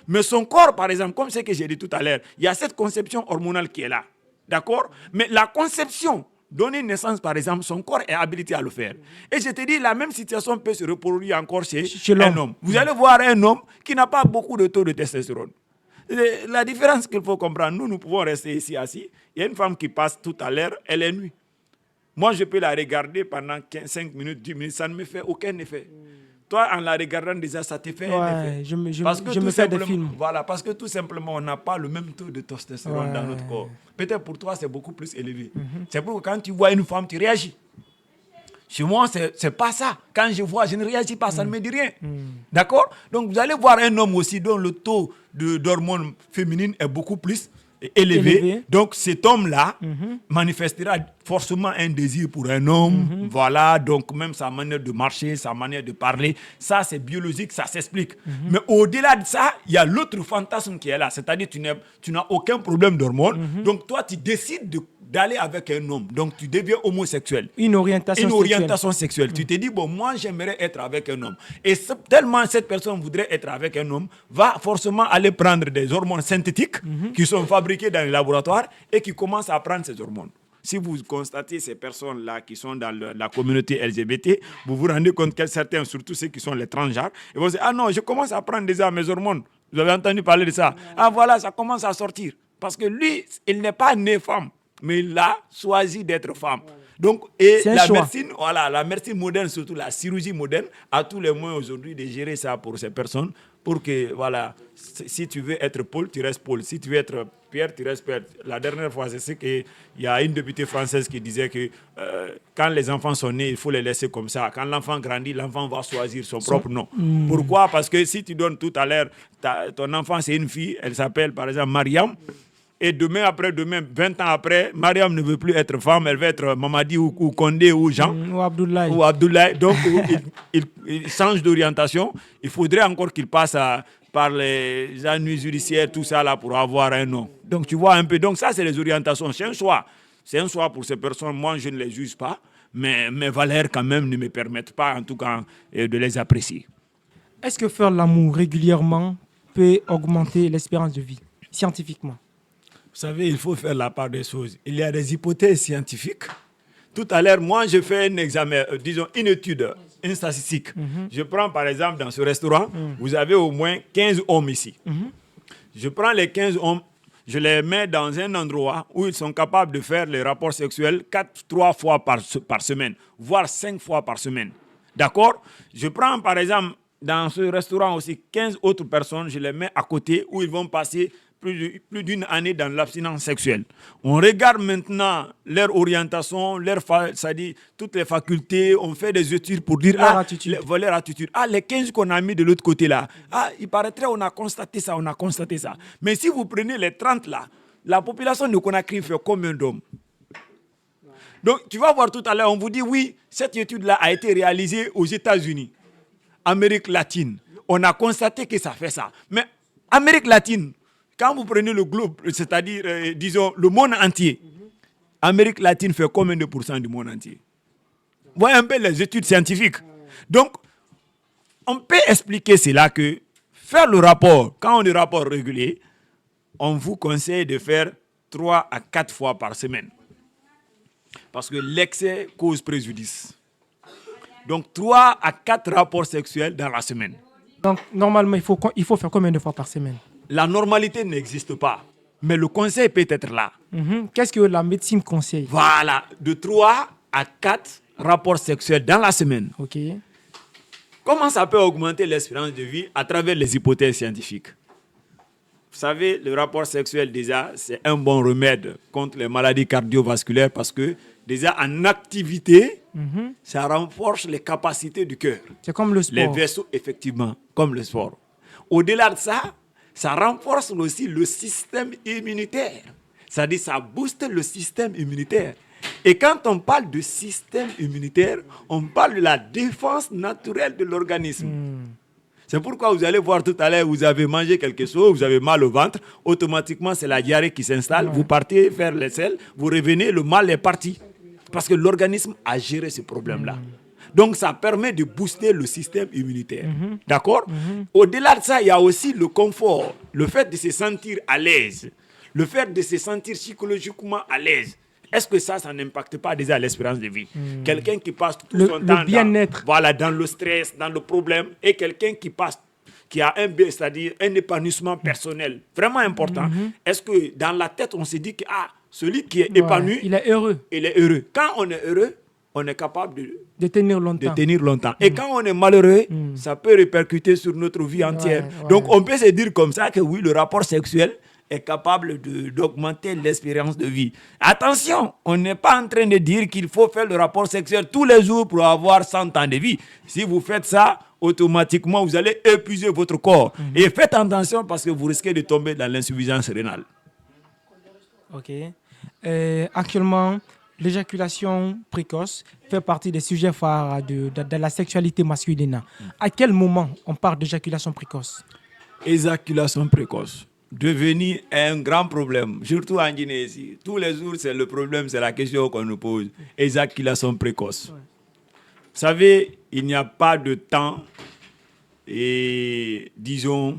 Mais son corps, par exemple, comme ce que j'ai dit tout à l'heure, il y a cette conception hormonale qui est là. D'accord? Mais la conception, donner naissance, par exemple, son corps est habilité à le faire. Et je te dis, la même situation peut se reproduire encore chez l'homme. un homme. Vous allez voir un homme qui n'a pas beaucoup de taux de testostérone. La différence qu'il faut comprendre, nous pouvons rester ici assis. Il y a une femme qui passe tout à l'heure, elle est nue. Moi, je peux la regarder pendant 5 minutes, 10 minutes, ça ne me fait aucun effet. Toi, en la regardant déjà, ça te fait un effet. Je me tout fais des simplement- films. Voilà, parce que tout simplement, on n'a pas le même taux de testostérone dans notre corps. Peut-être pour toi, c'est beaucoup plus élevé. C'est pour que quand tu vois une femme, tu réagis. Chez moi, c'est pas ça. Quand je vois, je ne réagis pas, ça ne me dit rien. D'accord? Donc, vous allez voir un homme aussi dont le taux d'hormones féminines est beaucoup plus élevé. Donc, cet homme-là manifestera forcément un désir pour un homme. Voilà, donc même sa manière de marcher, sa manière de parler, ça, c'est biologique, ça s'explique. Mais au-delà de ça, il y a l'autre fantasme qui est là. C'est-à-dire, tu n'as aucun problème d'hormones. Donc, toi, tu décides d'aller avec un homme. Donc, tu deviens homosexuel. Une orientation sexuelle. Tu te dis, bon, moi, j'aimerais être avec un homme. Et tellement cette personne voudrait être avec un homme, va forcément aller prendre des hormones synthétiques qui sont fabriquées dans les laboratoires et qui commencent à prendre ces hormones. Si vous constatez ces personnes-là qui sont dans la communauté LGBT, vous vous rendez compte que certains, surtout ceux qui sont les transgenres, ils vont dire, ah non, je commence à prendre déjà mes hormones. Vous avez entendu parler de ça? Ah voilà, ça commence à sortir. Parce que lui, il n'est pas né femme, mais il a choisi d'être femme. Donc, et la médecine moderne, surtout la chirurgie moderne, a tous les moyens aujourd'hui de gérer ça pour ces personnes, pour que, voilà, si tu veux être Paul, tu restes Paul. Si tu veux être Pierre, tu restes Pierre. La dernière fois, c'est ce qu'il y a une députée française qui disait que quand les enfants sont nés, il faut les laisser comme ça. Quand l'enfant grandit, l'enfant va choisir son propre nom. Pourquoi? Parce que si tu donnes tout à l'heure, ton enfant, c'est une fille, elle s'appelle par exemple Mariam. Et demain après demain, 20 ans après, Mariam ne veut plus être femme, elle veut être Mamadi ou Condé ou Jean. Ou Abdoulaye. Ou Abdoulaye. Donc, il change d'orientation. Il faudrait encore qu'il passe par les ennuis judiciaires, tout ça là, pour avoir un nom. Donc, tu vois un peu. Donc, ça, c'est les orientations. C'est un choix. C'est un choix pour ces personnes. Moi, je ne les juge pas. Mais mes valeurs, quand même, ne me permettent pas, en tout cas, de les apprécier. Est-ce que faire l'amour régulièrement peut augmenter l'espérance de vie, scientifiquement? Vous savez, il faut faire la part des choses. Il y a des hypothèses scientifiques. Tout à l'heure, moi, je fais un examen, disons une étude, une statistique. Je prends par exemple dans ce restaurant, vous avez au moins 15 hommes ici. Je prends les 15 hommes, je les mets dans un endroit où ils sont capables de faire les rapports sexuels 3 fois par semaine, voire 5 fois par semaine. D'accord? Je prends par exemple dans ce restaurant aussi 15 autres personnes, je les mets à côté où ils vont passer plus d'une année dans l'abstinence sexuelle. On regarde maintenant leur orientation, c'est-à-dire toutes les facultés, on fait des études pour dire leur attitude. Leur attitude. Les 15 qu'on a mis de l'autre côté là, il paraîtrait on a constaté ça. Mais si vous prenez les 30 là, la population de Conakry fait combien d'hommes? Donc tu vas voir tout à l'heure, on vous dit oui, cette étude là a été réalisée aux États-Unis, Amérique latine. On a constaté que ça fait ça. Mais Amérique latine, quand vous prenez le globe, c'est-à-dire, disons, le monde entier, Amérique latine fait combien de pourcents du monde entier? Voyez un peu les études scientifiques. Donc, on peut expliquer cela que faire le rapport, quand on dit rapport régulier, on vous conseille de faire 3 à 4 fois par semaine. Parce que l'excès cause préjudice. Donc, 3 à 4 rapports sexuels dans la semaine. Donc, normalement, il faut faire combien de fois par semaine? La normalité n'existe pas, mais le conseil peut être là. Qu'est-ce que la médecine conseille? Voilà, de 3 à 4 rapports sexuels dans la semaine. Ok. Comment ça peut augmenter l'espérance de vie à travers les hypothèses scientifiques? Vous savez, le rapport sexuel, déjà, c'est un bon remède contre les maladies cardiovasculaires parce que, déjà, en activité, ça renforce les capacités du cœur. C'est comme le sport. Les vaisseaux, effectivement, comme le sport. Au-delà de ça, ça renforce aussi le système immunitaire. C'est-à-dire, ça booste le système immunitaire. Et quand on parle de système immunitaire, on parle de la défense naturelle de l'organisme. C'est pourquoi vous allez voir tout à l'heure, vous avez mangé quelque chose, vous avez mal au ventre, automatiquement c'est la diarrhée qui s'installe, vous partez faire les selles, vous revenez, le mal est parti. Parce que l'organisme a géré ce problème-là. Donc ça permet de booster le système immunitaire. D'accord? Au-delà de ça, il y a aussi le confort, le fait de se sentir à l'aise, le fait de se sentir psychologiquement à l'aise. Est-ce que ça n'impacte pas déjà l'espérance de vie? Quelqu'un qui passe tout son temps bien-être. dans le stress, dans le problème, et quelqu'un qui a c'est-à-dire un épanouissement personnel vraiment important. Est-ce que dans la tête, on se dit que celui qui est épanoui, il est heureux. Il est heureux. Quand on est heureux, on est capable de tenir longtemps. Et quand on est malheureux, ça peut répercuter sur notre vie entière. Donc on peut se dire comme ça que oui, le rapport sexuel est capable d'augmenter l'espérance de vie. Attention, on n'est pas en train de dire qu'il faut faire le rapport sexuel tous les jours pour avoir 100 ans de vie. Si vous faites ça, automatiquement, vous allez épuiser votre corps. Et faites attention parce que vous risquez de tomber dans l'insuffisance rénale. Ok. Actuellement, l'éjaculation précoce fait partie des sujets phares de la sexualité masculine. À quel moment on parle d'éjaculation précoce? Éjaculation précoce devenu un grand problème, surtout en Guinée ici. Tous les jours, c'est le problème, c'est la question qu'on nous pose. Éjaculation précoce. Vous savez, il n'y a pas de temps et, disons,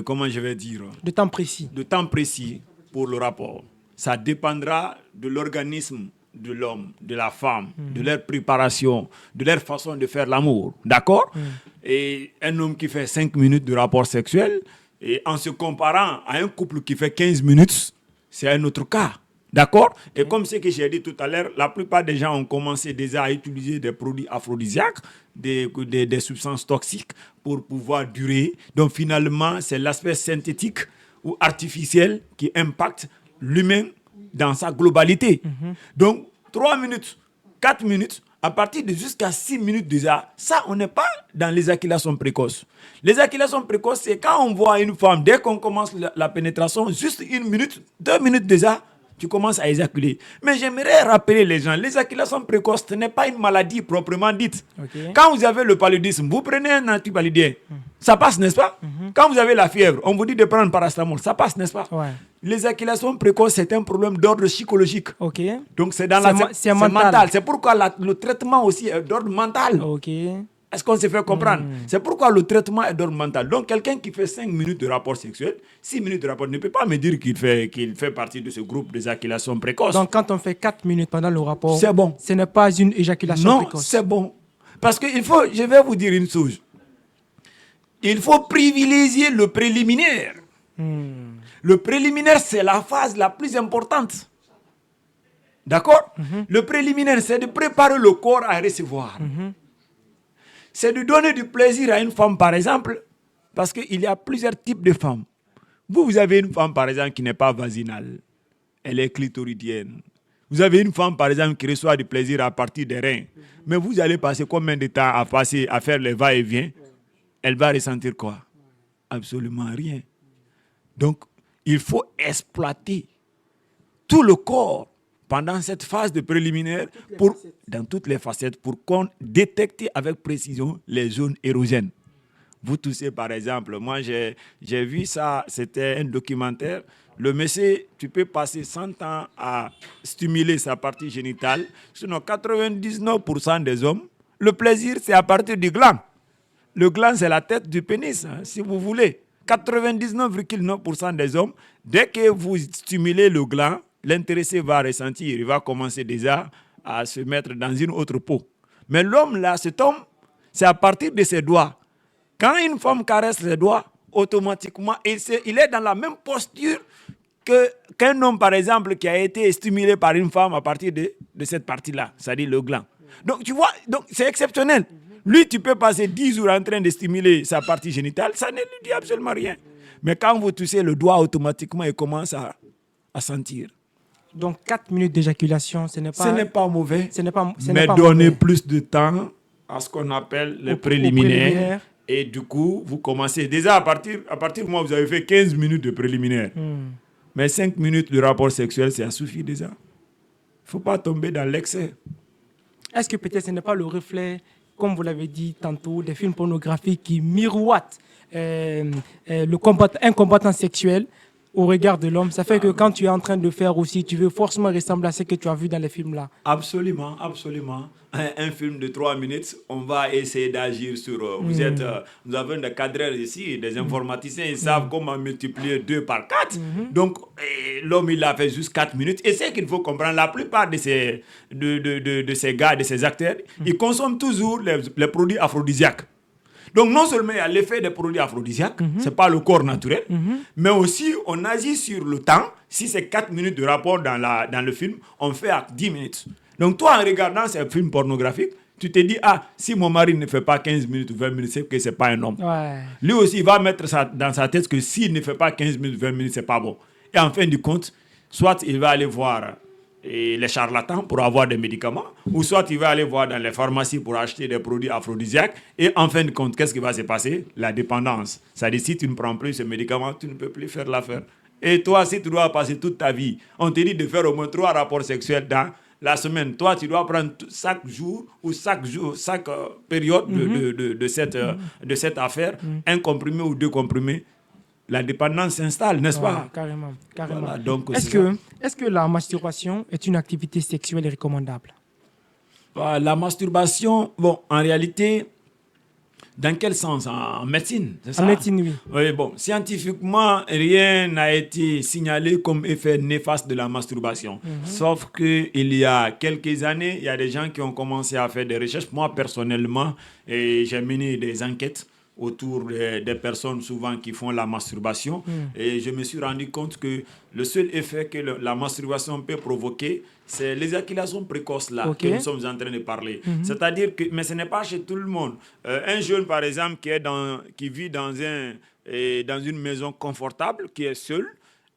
comment je vais dire? De temps précis. De temps précis pour le rapport. Ça dépendra de l'organisme de l'homme, de la femme, de leur préparation, de leur façon de faire l'amour. D'accord? Et un homme qui fait 5 minutes de rapport sexuel, et en se comparant à un couple qui fait 15 minutes, c'est un autre cas. D'accord? Et comme ce que j'ai dit tout à l'heure, la plupart des gens ont commencé déjà à utiliser des produits aphrodisiaques, des substances toxiques pour pouvoir durer. Donc finalement, c'est l'aspect synthétique ou artificiel qui impacte l'humain dans sa globalité. Donc 3 minutes, 4 minutes, à partir de jusqu'à 6 minutes déjà, ça, on n'est pas dans l'éjaculation précoce. L'éjaculation précoce, c'est quand on voit une femme, dès qu'on commence la pénétration, juste 1 minute, 2 minutes déjà, tu commences à éjaculer. Mais j'aimerais rappeler les gens, l'éjaculation précoce, ce n'est pas une maladie proprement dite. Okay. Quand vous avez le paludisme, vous prenez un antipaludien, ça passe, n'est-ce pas? Quand vous avez la fièvre, on vous dit de prendre paracétamol, ça passe, n'est-ce pas? L'éjaculation précoce, c'est un problème d'ordre psychologique. Okay. Donc c'est mental. C'est pourquoi le traitement aussi est d'ordre mental. Okay. Est-ce qu'on se fait comprendre? C'est pourquoi le traitement est d'ordre mental. Donc quelqu'un qui fait 5 minutes de rapport sexuel, 6 minutes de rapport, ne peut pas me dire qu'il fait partie de ce groupe d'éjaculation précoce. Donc quand on fait 4 minutes pendant le rapport, c'est bon. Ce n'est pas une éjaculation précoce. Non, c'est bon. Parce que je vais vous dire une chose. Il faut privilégier le préliminaire. Le préliminaire, c'est la phase la plus importante. D'accord? Le préliminaire, c'est de préparer le corps à recevoir. C'est de donner du plaisir à une femme, par exemple, parce qu'il y a plusieurs types de femmes. Vous avez une femme, par exemple, qui n'est pas vaginale. Elle est clitoridienne. Vous avez une femme, par exemple, qui reçoit du plaisir à partir des reins. Mais vous allez passer combien de temps à faire les va-et-vient? Elle va ressentir quoi? Absolument rien. Donc, il faut exploiter tout le corps pendant cette phase de préliminaire, dans toutes les facettes, pour qu'on détecte avec précision les zones érogènes. Vous toussez, par exemple, moi j'ai vu ça, c'était un documentaire. Le monsieur, tu peux passer 100 ans à stimuler sa partie génitale. Sinon, 99% des hommes, le plaisir, c'est à partir du gland. Le gland, c'est la tête du pénis, si vous voulez. 99,9% des hommes, dès que vous stimulez le gland, l'intéressé va ressentir, il va commencer déjà à se mettre dans une autre peau. Mais l'homme là, cet homme, c'est à partir de ses doigts. Quand une femme caresse les doigts, automatiquement, il est dans la même posture qu'un homme, par exemple, qui a été stimulé par une femme à partir de cette partie-là, c'est-à-dire le gland. Donc, tu vois, c'est exceptionnel. Lui, tu peux passer 10 jours en train de stimuler sa partie génitale, ça ne lui dit absolument rien. Mais quand vous touchez le doigt, automatiquement, il commence à sentir. Donc 4 minutes d'éjaculation, ce n'est pas mauvais. Mais donnez plus de temps à ce qu'on appelle les Au préliminaires. Et du coup, vous commencez. Déjà, à partir du moment où vous avez fait 15 minutes de préliminaires. Mais 5 minutes de rapport sexuel, ça suffit déjà. Il ne faut pas tomber dans l'excès. Est-ce que peut-être ce n'est pas le reflet, comme vous l'avez dit tantôt, des films pornographiques qui miroitent un combattant sexuel au regard de l'homme? Ça fait que quand tu es en train de faire aussi, tu veux forcément ressembler à ce que tu as vu dans les films-là. Absolument, absolument. Un film de 3 minutes, on va essayer d'agir sur... Nous avons des cadreurs ici, des informaticiens, ils savent comment multiplier 2 par 4. Donc, l'homme, il a fait juste 4 minutes. Et c'est qu'il faut comprendre, la plupart de ces gars, de ces acteurs, ils consomment toujours les produits aphrodisiaques. Donc, non seulement il y a l'effet des produits aphrodisiaques, ce n'est pas le corps naturel, mais aussi on agit sur le temps. Si c'est 4 minutes de rapport dans le film, on fait à 10 minutes. Donc, toi, en regardant ces films pornographiques, tu te dis, si mon mari ne fait pas 15 minutes ou 20 minutes, c'est que ce n'est pas un homme. Ouais. Lui aussi, il va mettre dans sa tête que s'il ne fait pas 15 minutes, 20 minutes, ce n'est pas bon. Et en fin de compte, soit il va aller voir les charlatans pour avoir des médicaments, ou soit il va aller voir dans les pharmacies pour acheter des produits aphrodisiaques, et en fin de compte, qu'est-ce qui va se passer? La dépendance. C'est-à-dire, si tu ne prends plus ces médicaments, tu ne peux plus faire l'affaire. Et toi, si tu dois passer toute ta vie, on te dit de faire au moins 3 rapports sexuels dans la semaine. Toi, tu dois prendre chaque jour ou chaque période de cette affaire, un comprimé ou 2 comprimés. La dépendance s'installe, n'est-ce pas? Carrément. Voilà, donc, Est-ce que la masturbation est une activité sexuelle recommandable? La masturbation, en réalité, dans quel sens? En médecine, c'est ça? En médecine, oui. Oui, scientifiquement, rien n'a été signalé comme effet néfaste de la masturbation. Sauf qu'il y a quelques années, il y a des gens qui ont commencé à faire des recherches. Moi, personnellement, j'ai mené des enquêtes autour des personnes souvent qui font la masturbation. Et je me suis rendu compte que le seul effet que la masturbation peut provoquer, c'est l'éjaculation précoce là que nous sommes en train de parler. C'est-à-dire que, mais ce n'est pas chez tout le monde. Un jeune, par exemple, qui vit dans une maison confortable, qui est seul,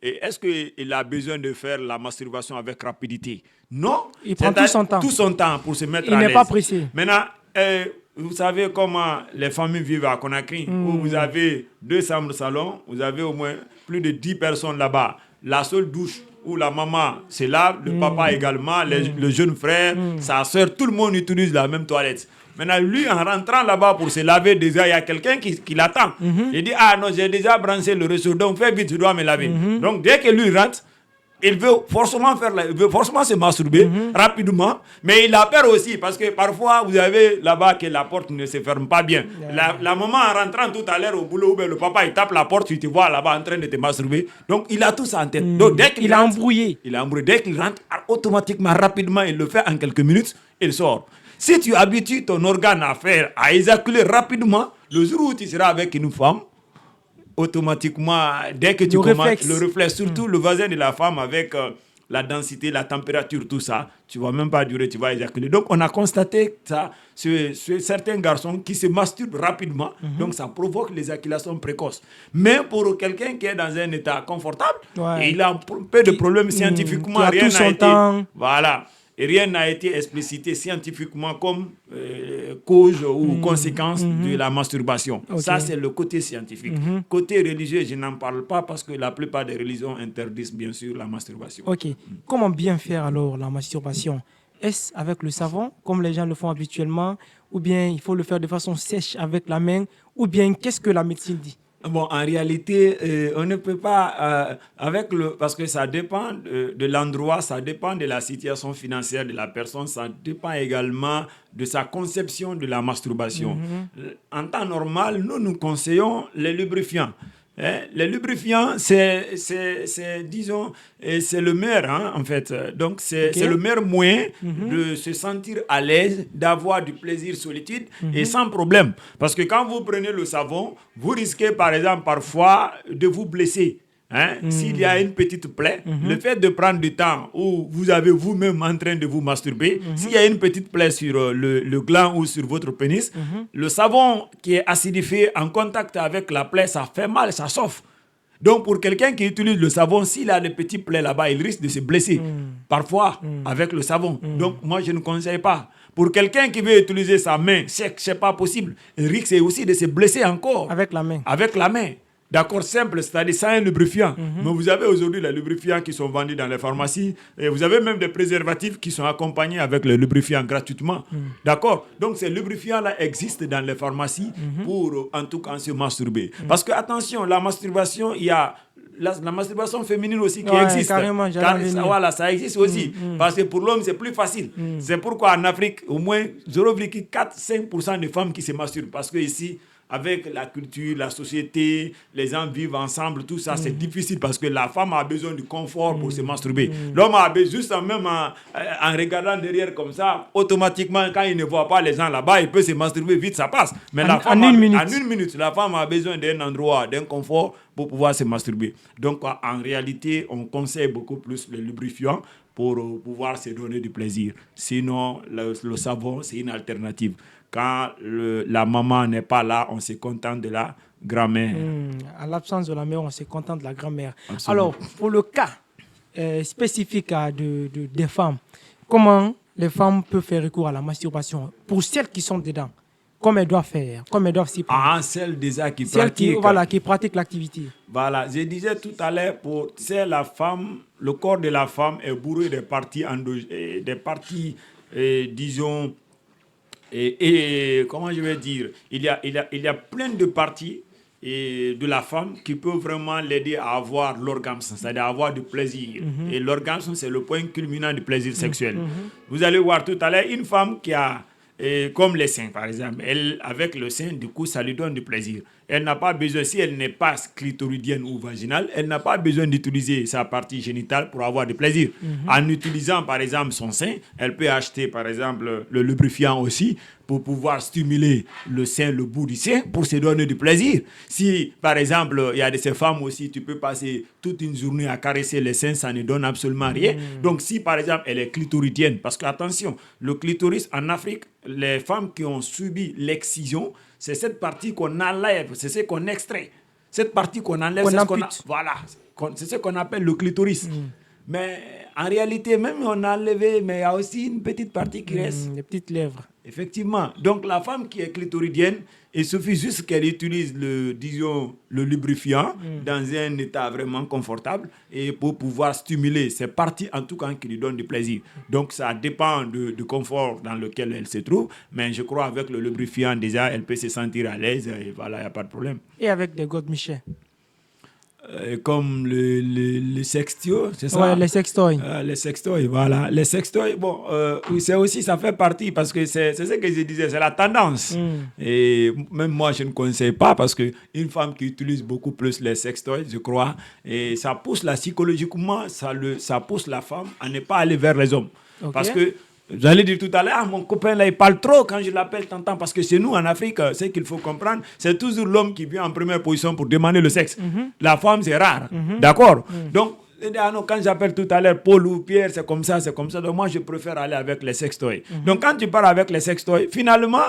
et est-ce qu'il a besoin de faire la masturbation avec rapidité? Non. Il prend tout son temps. Tout son temps pour se mettre à l'aise. Il n'est pas pressé. Maintenant, vous savez comment les familles vivent à Conakry, où vous avez 2 chambres salon, vous avez au moins plus de 10 personnes là-bas. La seule douche où la maman se lave, le papa également, le jeune frère, sa soeur, tout le monde utilise la même toilette. Maintenant, lui, en rentrant là-bas pour se laver, déjà, il y a quelqu'un qui l'attend. Il dit, non, j'ai déjà branché le réseau, donc fais vite, je dois me laver. Donc, dès que lui rentre, il veut forcément se masturber rapidement, mais il a peur aussi parce que parfois vous avez là-bas que la porte ne se ferme pas bien. La maman en rentrant tout à l'heure au boulot, le papa il tape la porte, tu te vois là-bas en train de te masturber. Donc il a tout ça en tête. Donc dès qu'il il a embrouillé. Dès qu'il rentre, automatiquement, rapidement, il le fait en quelques minutes, il sort. Si tu habitues ton organe à éjaculer rapidement, le jour où tu seras avec une femme, automatiquement, dès que tu commences, le réflexe, surtout le voisin de la femme avec la densité, la température, tout ça, tu ne vas même pas durer, tu vas éjaculer. Donc, on a constaté ça sur certains garçons qui se masturbent rapidement, donc ça provoque l'éjaculation précoce. Mais pour quelqu'un qui est dans un état confortable, et il a un peu de problèmes scientifiquement, rien n'a été... Voilà. Et rien n'a été explicité scientifiquement comme cause ou conséquence de la masturbation. Ça, c'est le côté scientifique. Côté religieux, je n'en parle pas parce que la plupart des religions interdisent bien sûr la masturbation. Comment bien faire alors la masturbation? Est-ce avec le savon, comme les gens le font habituellement, ou bien il faut le faire de façon sèche avec la main, ou bien qu'est-ce que la médecine dit? En réalité, on ne peut pas, parce que ça dépend de l'endroit, ça dépend de la situation financière de la personne, ça dépend également de sa conception de la masturbation. En temps normal, nous conseillons les lubrifiants. Hein. Les lubrifiants, c'est disons, c'est le meilleur, hein, en fait. Donc, c'est le meilleur moyen de se sentir à l'aise, d'avoir du plaisir solitude et sans problème. Parce que quand vous prenez le savon, vous risquez, par exemple, parfois de vous blesser. Hein? S'il y a une petite plaie, le fait de prendre du temps où vous avez vous-même en train de vous masturber, s'il y a une petite plaie sur le gland ou sur votre pénis, le savon qui est acidifié en contact avec la plaie, ça fait mal, ça chauffe. Donc pour quelqu'un qui utilise le savon, s'il a des petites plaies là-bas, il risque de se blesser parfois avec le savon. Donc moi je ne conseille pas. Pour quelqu'un qui veut utiliser sa main, c'est pas possible. Il risque aussi de se blesser encore. Avec la main. Avec la main. D'accord, simple, c'est-à-dire sans un lubrifiant. Mais vous avez aujourd'hui les lubrifiants qui sont vendus dans les pharmacies. Et vous avez même des préservatifs qui sont accompagnés avec le lubrifiant gratuitement. D'accord. Donc ces lubrifiants-là existent dans les pharmacies pour, en tout cas, se masturber. Parce que, attention, la masturbation, il y a la masturbation féminine aussi qui existe. Carrément, voilà, ça existe aussi. Parce que pour l'homme, c'est plus facile. C'est pourquoi en Afrique, au moins 0,4-5% de femmes qui se masturbent. Parce que ici, avec la culture, la société, les gens vivent ensemble, tout ça, c'est difficile parce que la femme a besoin du confort pour se masturber. L'homme a besoin, juste même en regardant derrière comme ça, automatiquement, quand il ne voit pas les gens là-bas, il peut se masturber vite, ça passe. Mais la femme, en une minute, la femme a besoin d'un endroit, d'un confort pour pouvoir se masturber. Donc, en réalité, on conseille beaucoup plus le lubrifiant pour pouvoir se donner du plaisir. Sinon, le savon, c'est une alternative. Quand la maman n'est pas là, on se contente de la grand-mère. À l'absence de la mère, on se contente de la grand-mère. Absolument. Alors, pour le cas spécifique des femmes, comment les femmes peuvent faire recours à la masturbation? Pour celles qui sont dedans, comment elles doivent faire? Comment elles doivent s'y prendre? Celles déjà qui celles pratiquent. qui pratiquent l'activité. Voilà, je disais tout à l'heure, c'est la femme, le corps de la femme est bourré des parties, disons, et comment je vais dire, il y a plein de parties de la femme qui peuvent vraiment l'aider à avoir l'orgasme, c'est-à-dire à avoir du plaisir. Et l'orgasme, c'est le point culminant du plaisir sexuel. Vous allez voir tout à l'heure, une femme qui a, comme les seins par exemple, elle, avec le sein, du coup, ça lui donne du plaisir. Elle n'a pas besoin, si elle n'est pas clitoridienne ou vaginale, elle n'a pas besoin d'utiliser sa partie génitale pour avoir du plaisir. En utilisant, par exemple, son sein, elle peut acheter, par exemple, le lubrifiant aussi pour pouvoir stimuler le sein, le bout du sein, pour se donner du plaisir. Si, par exemple, il y a de ces femmes aussi, tu peux passer toute une journée à caresser les seins, ça ne donne absolument rien. Donc, si, par exemple, elle est clitoridienne, parce que, attention, le clitoris en Afrique, les femmes qui ont subi l'excision, c'est cette partie qu'on enlève, c'est ce qu'on extrait. Cette partie qu'on enlève, c'est ce qu'on appelle le clitoris. Mais en réalité, même on a enlevé, mais il y a aussi une petite partie qui reste. Les petites lèvres. Effectivement. Donc la femme qui est clitoridienne, il suffit juste qu'elle utilise le lubrifiant dans un état vraiment confortable et pour pouvoir stimuler ces parties, en tout cas, qui lui donnent du plaisir. Donc ça dépend du confort dans lequel elle se trouve, mais je crois avec le lubrifiant, déjà, elle peut se sentir à l'aise et voilà, il n'y a pas de problème. Et avec des godemichés? Comme le sextio, c'est ça? Oui, les sextoys. Les sextoys, voilà. Les sextoys, bon, c'est aussi, ça fait partie parce que c'est ce que je disais, c'est la tendance. Et même moi, je ne conseille pas parce qu'une femme qui utilise beaucoup plus les sextoys, je crois, et ça pousse psychologiquement, ça pousse la femme à ne pas aller vers les hommes. Okay. Parce que j'allais dire tout à l'heure, mon copain là, il parle trop quand je l'appelle t'entends, parce que chez nous en Afrique, ce qu'il faut comprendre, c'est toujours l'homme qui vient en première position pour demander le sexe. La femme, c'est rare. D'accord? Donc, quand j'appelle tout à l'heure Paul ou Pierre, c'est comme ça. Donc, moi, je préfère aller avec les sextoys. Donc, quand tu pars avec les sextoys, finalement,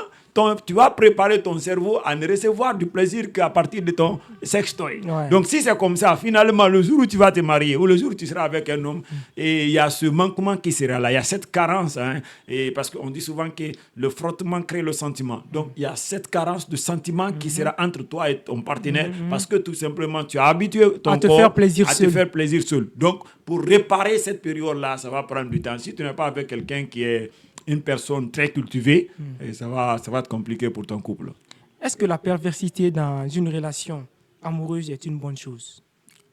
tu vas préparer ton cerveau à ne recevoir du plaisir qu'à partir de ton sextoy. Ouais. Donc, si c'est comme ça, finalement, le jour où tu vas te marier ou le jour où tu seras avec un homme, et il y a ce manquement qui sera là, il y a cette carence, et parce qu'on dit souvent que le frottement crée le sentiment. Donc, il y a cette carence de sentiment qui sera entre toi et ton partenaire parce que tout simplement, tu as habitué ton corps te faire plaisir seul. Donc, pour réparer cette période-là, ça va prendre du temps. Si tu n'es pas avec quelqu'un qui est une personne très cultivée, et ça va être compliqué pour ton couple. Est-ce que la perversité dans une relation amoureuse est une bonne chose?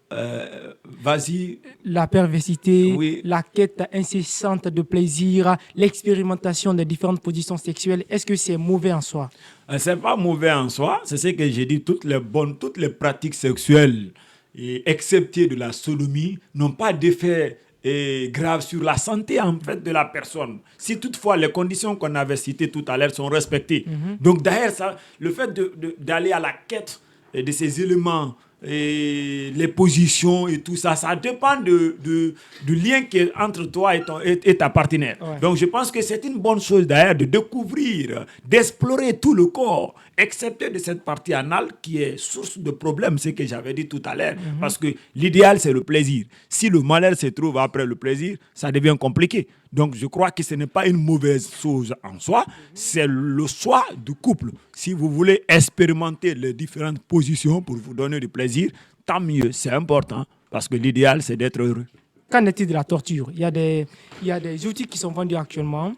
Vas-y. La perversité, Oui. la quête incessante de plaisir, l'expérimentation de différentes positions sexuelles, est-ce que c'est mauvais en soi? C'est pas mauvais en soi. C'est ce que j'ai dit. Toutes les pratiques sexuelles, et excepté de la sodomie, n'ont pas d'effet grave sur la santé en fait de la personne. Si toutefois les conditions qu'on avait citées tout à l'heure sont respectées. Donc d'ailleurs, le fait d'aller à la quête de ces éléments, et les positions et tout ça, ça dépend du lien qui est entre toi et ta partenaire. Ouais. Donc je pense que c'est une bonne chose d'ailleurs de découvrir, d'explorer tout le corps, excepté de cette partie anale qui est source de problèmes, ce que j'avais dit tout à l'heure. Parce que l'idéal, c'est le plaisir. Si le malheur se trouve après le plaisir, ça devient compliqué. Donc je crois que ce n'est pas une mauvaise chose en soi, c'est le choix du couple. Si vous voulez expérimenter les différentes positions pour vous donner du plaisir, tant mieux, c'est important, parce que l'idéal, c'est d'être heureux. Qu'en est-il de la torture? Il y a des outils qui sont vendus actuellement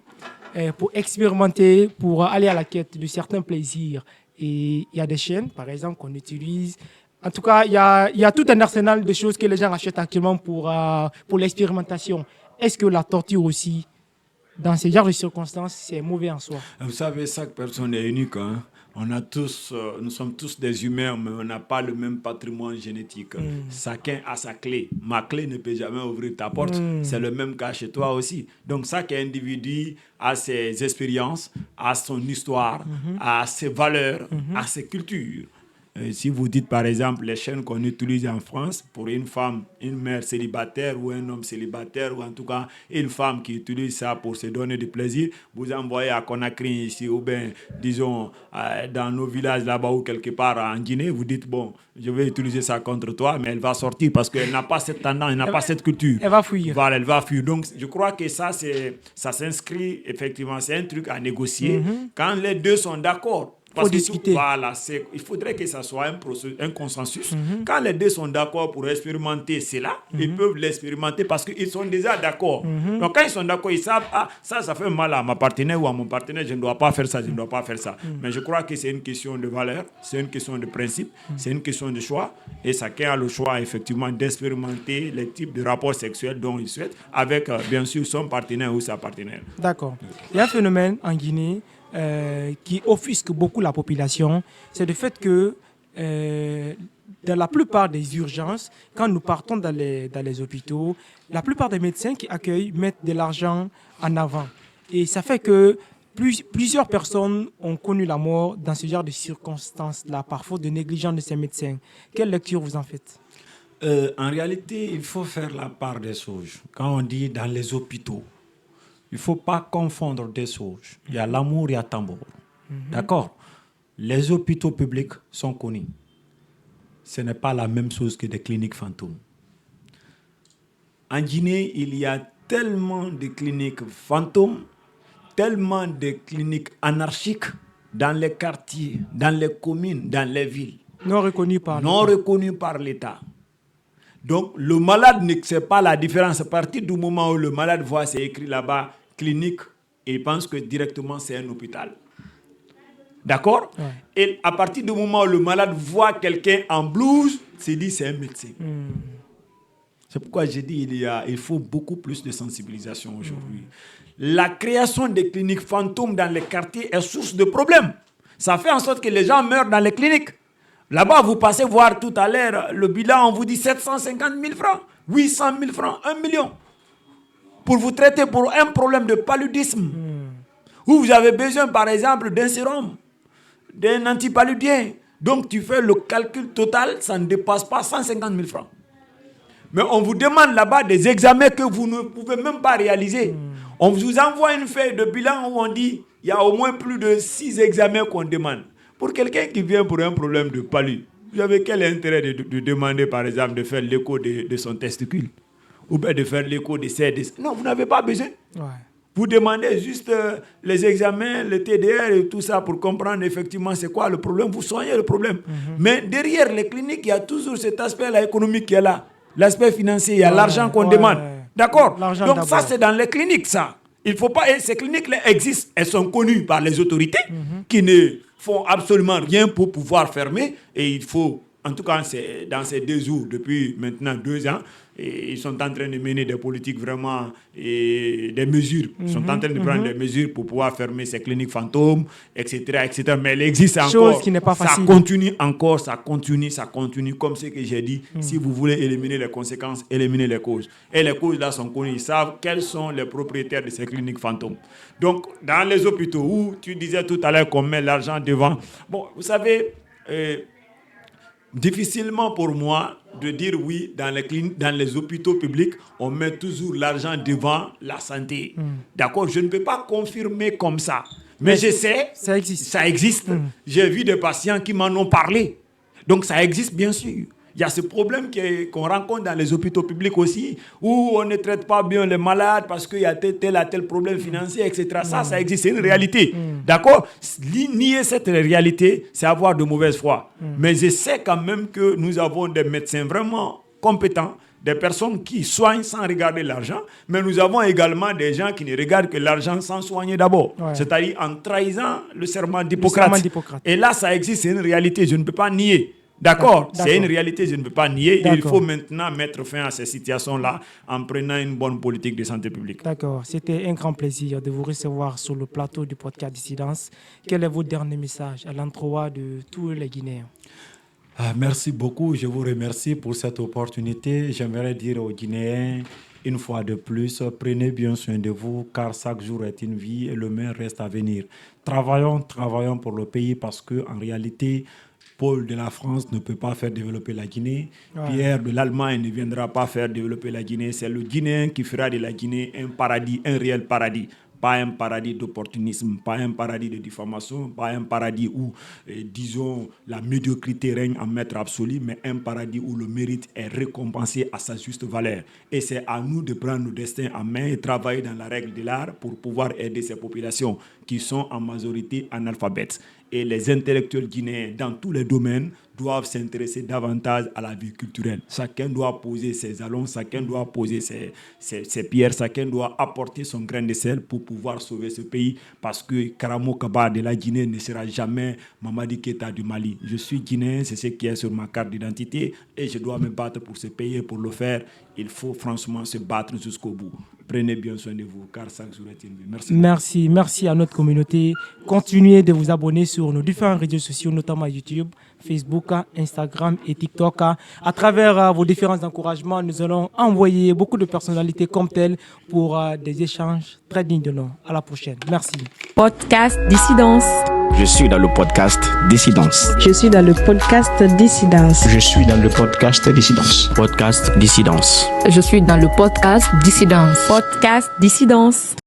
pour expérimenter, pour aller à la quête de certains plaisirs. Et il y a des chaînes, par exemple, qu'on utilise. En tout cas, il y a tout un arsenal de choses que les gens achètent actuellement pour l'expérimentation. Est-ce que la torture aussi, dans ce genre de circonstances, c'est mauvais en soi? Vous savez, chaque personne est unique. Hein? Nous sommes tous des humains, mais on n'a pas le même patrimoine génétique. Chacun a sa clé. Ma clé ne peut jamais ouvrir ta porte. C'est le même cas chez toi aussi. Donc, chaque individu a ses expériences, a son histoire, a ses valeurs, a ses cultures. Si vous dites par exemple les chaînes qu'on utilise en France pour une femme, une mère célibataire ou un homme célibataire ou en tout cas une femme qui utilise ça pour se donner du plaisir, vous envoyez à Conakry ici ou bien disons dans nos villages là-bas ou quelque part en Guinée, vous dites bon, je vais utiliser ça contre toi, mais elle va sortir parce qu'elle n'a pas cette tendance, elle n'a pas cette culture. Elle va fuir. Voilà, elle va fuir. Donc je crois que ça s'inscrit effectivement, c'est un truc à négocier quand les deux sont d'accord. Parce Faut discuter. Voilà, il faudrait que ça soit un consensus. Quand les deux sont d'accord pour expérimenter cela, ils peuvent l'expérimenter parce qu'ils sont déjà d'accord. Donc quand ils sont d'accord, ils savent, ça fait mal à ma partenaire ou à mon partenaire, je ne dois pas faire ça, je ne dois pas faire ça. Mais je crois que c'est une question de valeur, c'est une question de principe, c'est une question de choix. Et chacun a le choix effectivement d'expérimenter les types de rapports sexuels dont il souhaite avec bien sûr son partenaire ou sa partenaire. D'accord. Il y a un phénomène en Guinée qui offusque beaucoup la population, c'est le fait que dans la plupart des urgences, quand nous partons dans les hôpitaux, la plupart des médecins qui accueillent mettent de l'argent en avant. Et ça fait que plusieurs personnes ont connu la mort dans ce genre de circonstances-là, parfois de négligence de ces médecins. Quelle lecture vous en faites? En réalité, il faut faire la part des choses. Quand on dit dans les hôpitaux, il ne faut pas confondre des choses. Il y a l'amour, il y a tambour. D'accord? Les hôpitaux publics sont connus. Ce n'est pas la même chose que des cliniques fantômes. En Guinée, il y a tellement de cliniques fantômes, tellement de cliniques anarchiques dans les quartiers, dans les communes, dans les villes. Non reconnus par l'État. Donc, le malade ne sait pas la différence. À partir du moment où le malade voit, c'est écrit là-bas, clinique, il pense que directement c'est un hôpital. D'accord? Ouais. Et à partir du moment où le malade voit quelqu'un en blouse, il se dit c'est un médecin. C'est pourquoi j'ai dit il faut beaucoup plus de sensibilisation aujourd'hui. La création des cliniques fantômes dans les quartiers est source de problèmes. Ça fait en sorte que les gens meurent dans les cliniques. Là-bas, vous passez voir tout à l'heure le bilan, on vous dit 750 000 francs, 800 000 francs, 1 million. Pour vous traiter pour un problème de paludisme. Où vous avez besoin, par exemple, d'un sérum, d'un antipaludien. Donc, tu fais le calcul total, ça ne dépasse pas 150 000 francs. Mais on vous demande là-bas des examens que vous ne pouvez même pas réaliser. On vous envoie une feuille de bilan où on dit il y a au moins plus de 6 examens qu'on demande. Pour quelqu'un qui vient pour un problème de palu, vous avez quel intérêt de demander, par exemple, de faire l'écho de son testicule? Ou bien de faire l'écho de ses... Non, vous n'avez pas besoin. Ouais. Vous demandez juste les examens, le TDR et tout ça pour comprendre effectivement c'est quoi le problème. Vous soignez le problème. Mais derrière les cliniques, il y a toujours cet aspect-là économique qui est là. L'aspect financier, il y a l'argent qu'on demande. D'accord? Donc ça, c'est dans les cliniques, ça. Il faut pas... Et ces cliniques-là existent. Elles sont connues par les autorités qui ne font absolument rien pour pouvoir fermer. Et il faut en tout cas c'est dans ces 2 jours, depuis maintenant 2 ans, et ils sont en train de mener des politiques vraiment et des mesures. Ils sont en train de prendre des mesures pour pouvoir fermer ces cliniques fantômes, etc., etc. Mais elle existe encore. Chose qui n'est pas facile. Ça continue encore, ça continue. Comme ce que j'ai dit. Si vous voulez éliminer les conséquences, éliminer les causes. Et les causes là sont connues. Ils savent quels sont les propriétaires de ces cliniques fantômes. Donc, dans les hôpitaux où tu disais tout à l'heure qu'on met l'argent devant. Bon, vous savez, difficilement pour moi de dire oui, dans les hôpitaux publics, on met toujours l'argent devant la santé. D'accord? Je ne peux pas confirmer comme ça. Mais je sais, ça existe. Ça existe. J'ai vu des patients qui m'en ont parlé. Donc ça existe bien sûr. Il y a ce problème qu'on rencontre dans les hôpitaux publics aussi, où on ne traite pas bien les malades parce qu'il y a tel problème financier, etc. Ça existe, c'est une réalité. D'accord? Nier cette réalité, c'est avoir de mauvaise foi. Mais je sais quand même que nous avons des médecins vraiment compétents, des personnes qui soignent sans regarder l'argent, mais nous avons également des gens qui ne regardent que l'argent sans soigner d'abord. Ouais. C'est-à-dire en trahissant le serment d'Hippocrate. Et là, ça existe, c'est une réalité, je ne peux pas nier. D'accord, c'est une réalité, je ne peux pas nier. Et il faut maintenant mettre fin à ces situations-là en prenant une bonne politique de santé publique. D'accord, c'était un grand plaisir de vous recevoir sur le plateau du podcast Dissidence. Quel est votre dernier message à l'endroit de tous les Guinéens? Merci beaucoup, je vous remercie pour cette opportunité. J'aimerais dire aux Guinéens, une fois de plus, prenez bien soin de vous, car chaque jour est une vie et le meilleur reste à venir. Travaillons pour le pays parce qu'en réalité, Paul de la France ne peut pas faire développer la Guinée. Ouais. Pierre de l'Allemagne ne viendra pas faire développer la Guinée. C'est le Guinéen qui fera de la Guinée un paradis, un réel paradis. Pas un paradis d'opportunisme, pas un paradis de diffamation, pas un paradis où, disons, la médiocrité règne en maître absolu, mais un paradis où le mérite est récompensé à sa juste valeur. Et c'est à nous de prendre nos destins en main et travailler dans la règle de l'art pour pouvoir aider ces populations qui sont en majorité analphabètes. Et les intellectuels guinéens, dans tous les domaines, doivent s'intéresser davantage à la vie culturelle. Chacun doit poser ses jalons, chacun doit poser ses pierres, chacun doit apporter son grain de sel pour pouvoir sauver ce pays, parce que Karamo Kaba de la Guinée ne sera jamais Mamadi Keïta du Mali. Je suis guinéen, c'est ce qui est sur ma carte d'identité, et je dois me battre pour ce pays. Et pour le faire, il faut franchement se battre jusqu'au bout. Prenez bien soin de vous, car chaque jour est une vie. Merci à notre communauté. Continuez de vous abonner sur nos différents réseaux sociaux, notamment YouTube, Facebook, Instagram et TikTok. À travers vos différents encouragements, nous allons envoyer beaucoup de personnalités comme telles pour des échanges très dignes de nom. À la prochaine. Merci. Podcast Dissidence. Je suis dans le podcast Dissidence. Je suis dans le podcast Dissidence. Je suis dans le podcast Dissidence. Podcast Dissidence. Je suis dans le podcast Dissidence. Podcast Dissidence.